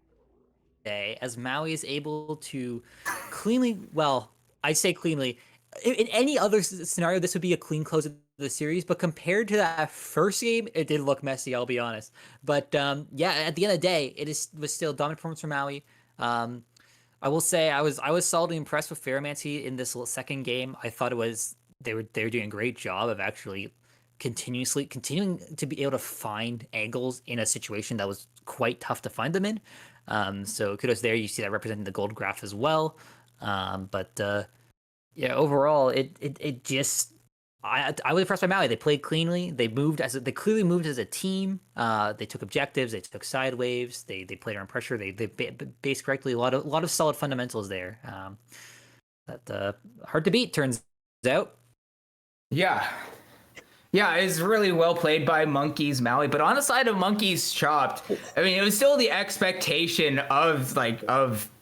as Maui is able to cleanly, well, I say cleanly, in any other scenario, this would be a clean close of the series, but compared to that first game, it did look messy, I'll be honest. But yeah, at the end of the day, was still a dominant performance from Maui. I will say I was solidly impressed with Ferromancy in this second game. I thought they were doing a great job of actually continuing to be able to find angles in a situation that was quite tough to find them in. So kudos there. You see that representing the gold graph as well. But yeah, overall, it just I was impressed by Maui. They played cleanly. They clearly moved as a team. They took objectives. They took side waves. They played under pressure. They based correctly. A lot of solid fundamentals there. That hard to beat, turns out. Yeah, it's really well played by Monkeys Maui, but on the side of Monkeys Chopped, I mean, it was still the expectation of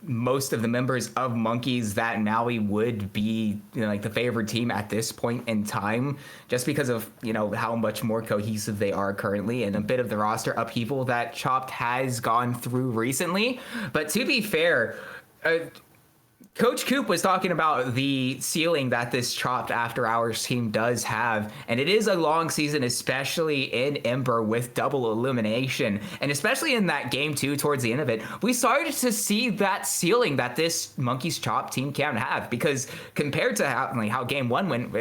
most of the members of Monkeys that Maui would be, the favored team at this point in time, just because of, how much more cohesive they are currently and a bit of the roster upheaval that Chopped has gone through recently. But to be fair, Coach Coop was talking about the ceiling that this Chopped After Hours team does have, and it is a long season, especially in Ember with double elimination, and especially in that game 2 towards the end of it, we started to see that ceiling that this Monkeys Chopped team can have, because compared to how game 1 went,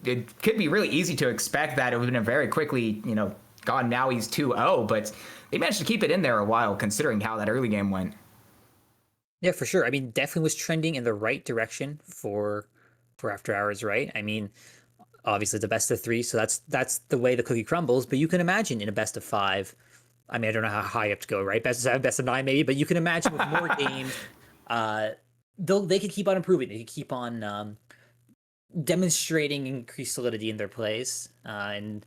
it could be really easy to expect that it would have been a very quickly, gone Maui's 2-0, but they managed to keep it in there a while considering how that early game went. Yeah, for sure. I mean, definitely was trending in the right direction for After Hours, right? I mean, obviously it's a best of 3, so that's the way the cookie crumbles. But you can imagine in a best of 5. I mean, I don't know how high up to go, right? Best of 7, best of 9, maybe. But you can imagine with more games, they could keep on improving. They could keep on demonstrating increased solidity in their plays. And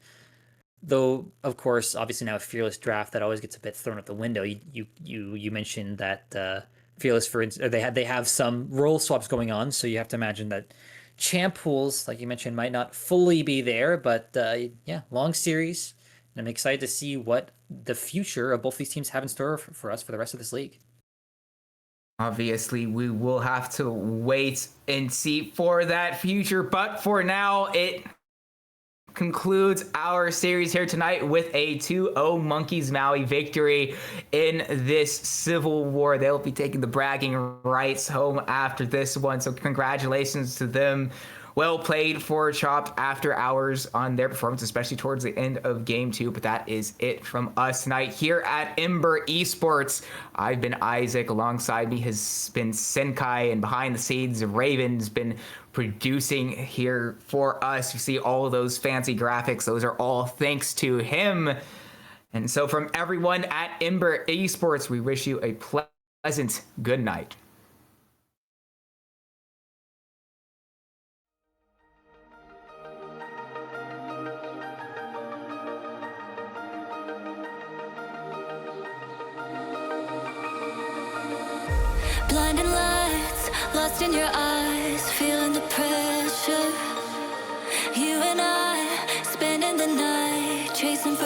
though, of course, obviously now a Fearless draft that always gets a bit thrown out the window. You mentioned that. Fearless, for instance, they have some role swaps going on, so you have to imagine that champ pools, like you mentioned, might not fully be there. But yeah, long series, and I'm excited to see what the future of both these teams have in store for us for the rest of this league. Obviously, we will have to wait and see for that future, but for now, it concludes our series here tonight with a 2-0 Monkeys Maui victory in this civil war. They'll be taking the bragging rights home after this one, so congratulations to them. Well played for Chopped After Hours on their performance, especially towards the end of game 2. But that is it from us tonight here at Ember Esports. I've been Isaac. Alongside me has been Senkai, and behind the scenes, Raven's been producing here for us. You see all of those fancy graphics. Those are all thanks to him. And so from everyone at Ember Esports, we wish you a pleasant good night. Blinding lights, lost in your eyes, feeling the pressure. You and I, spending the night, chasing for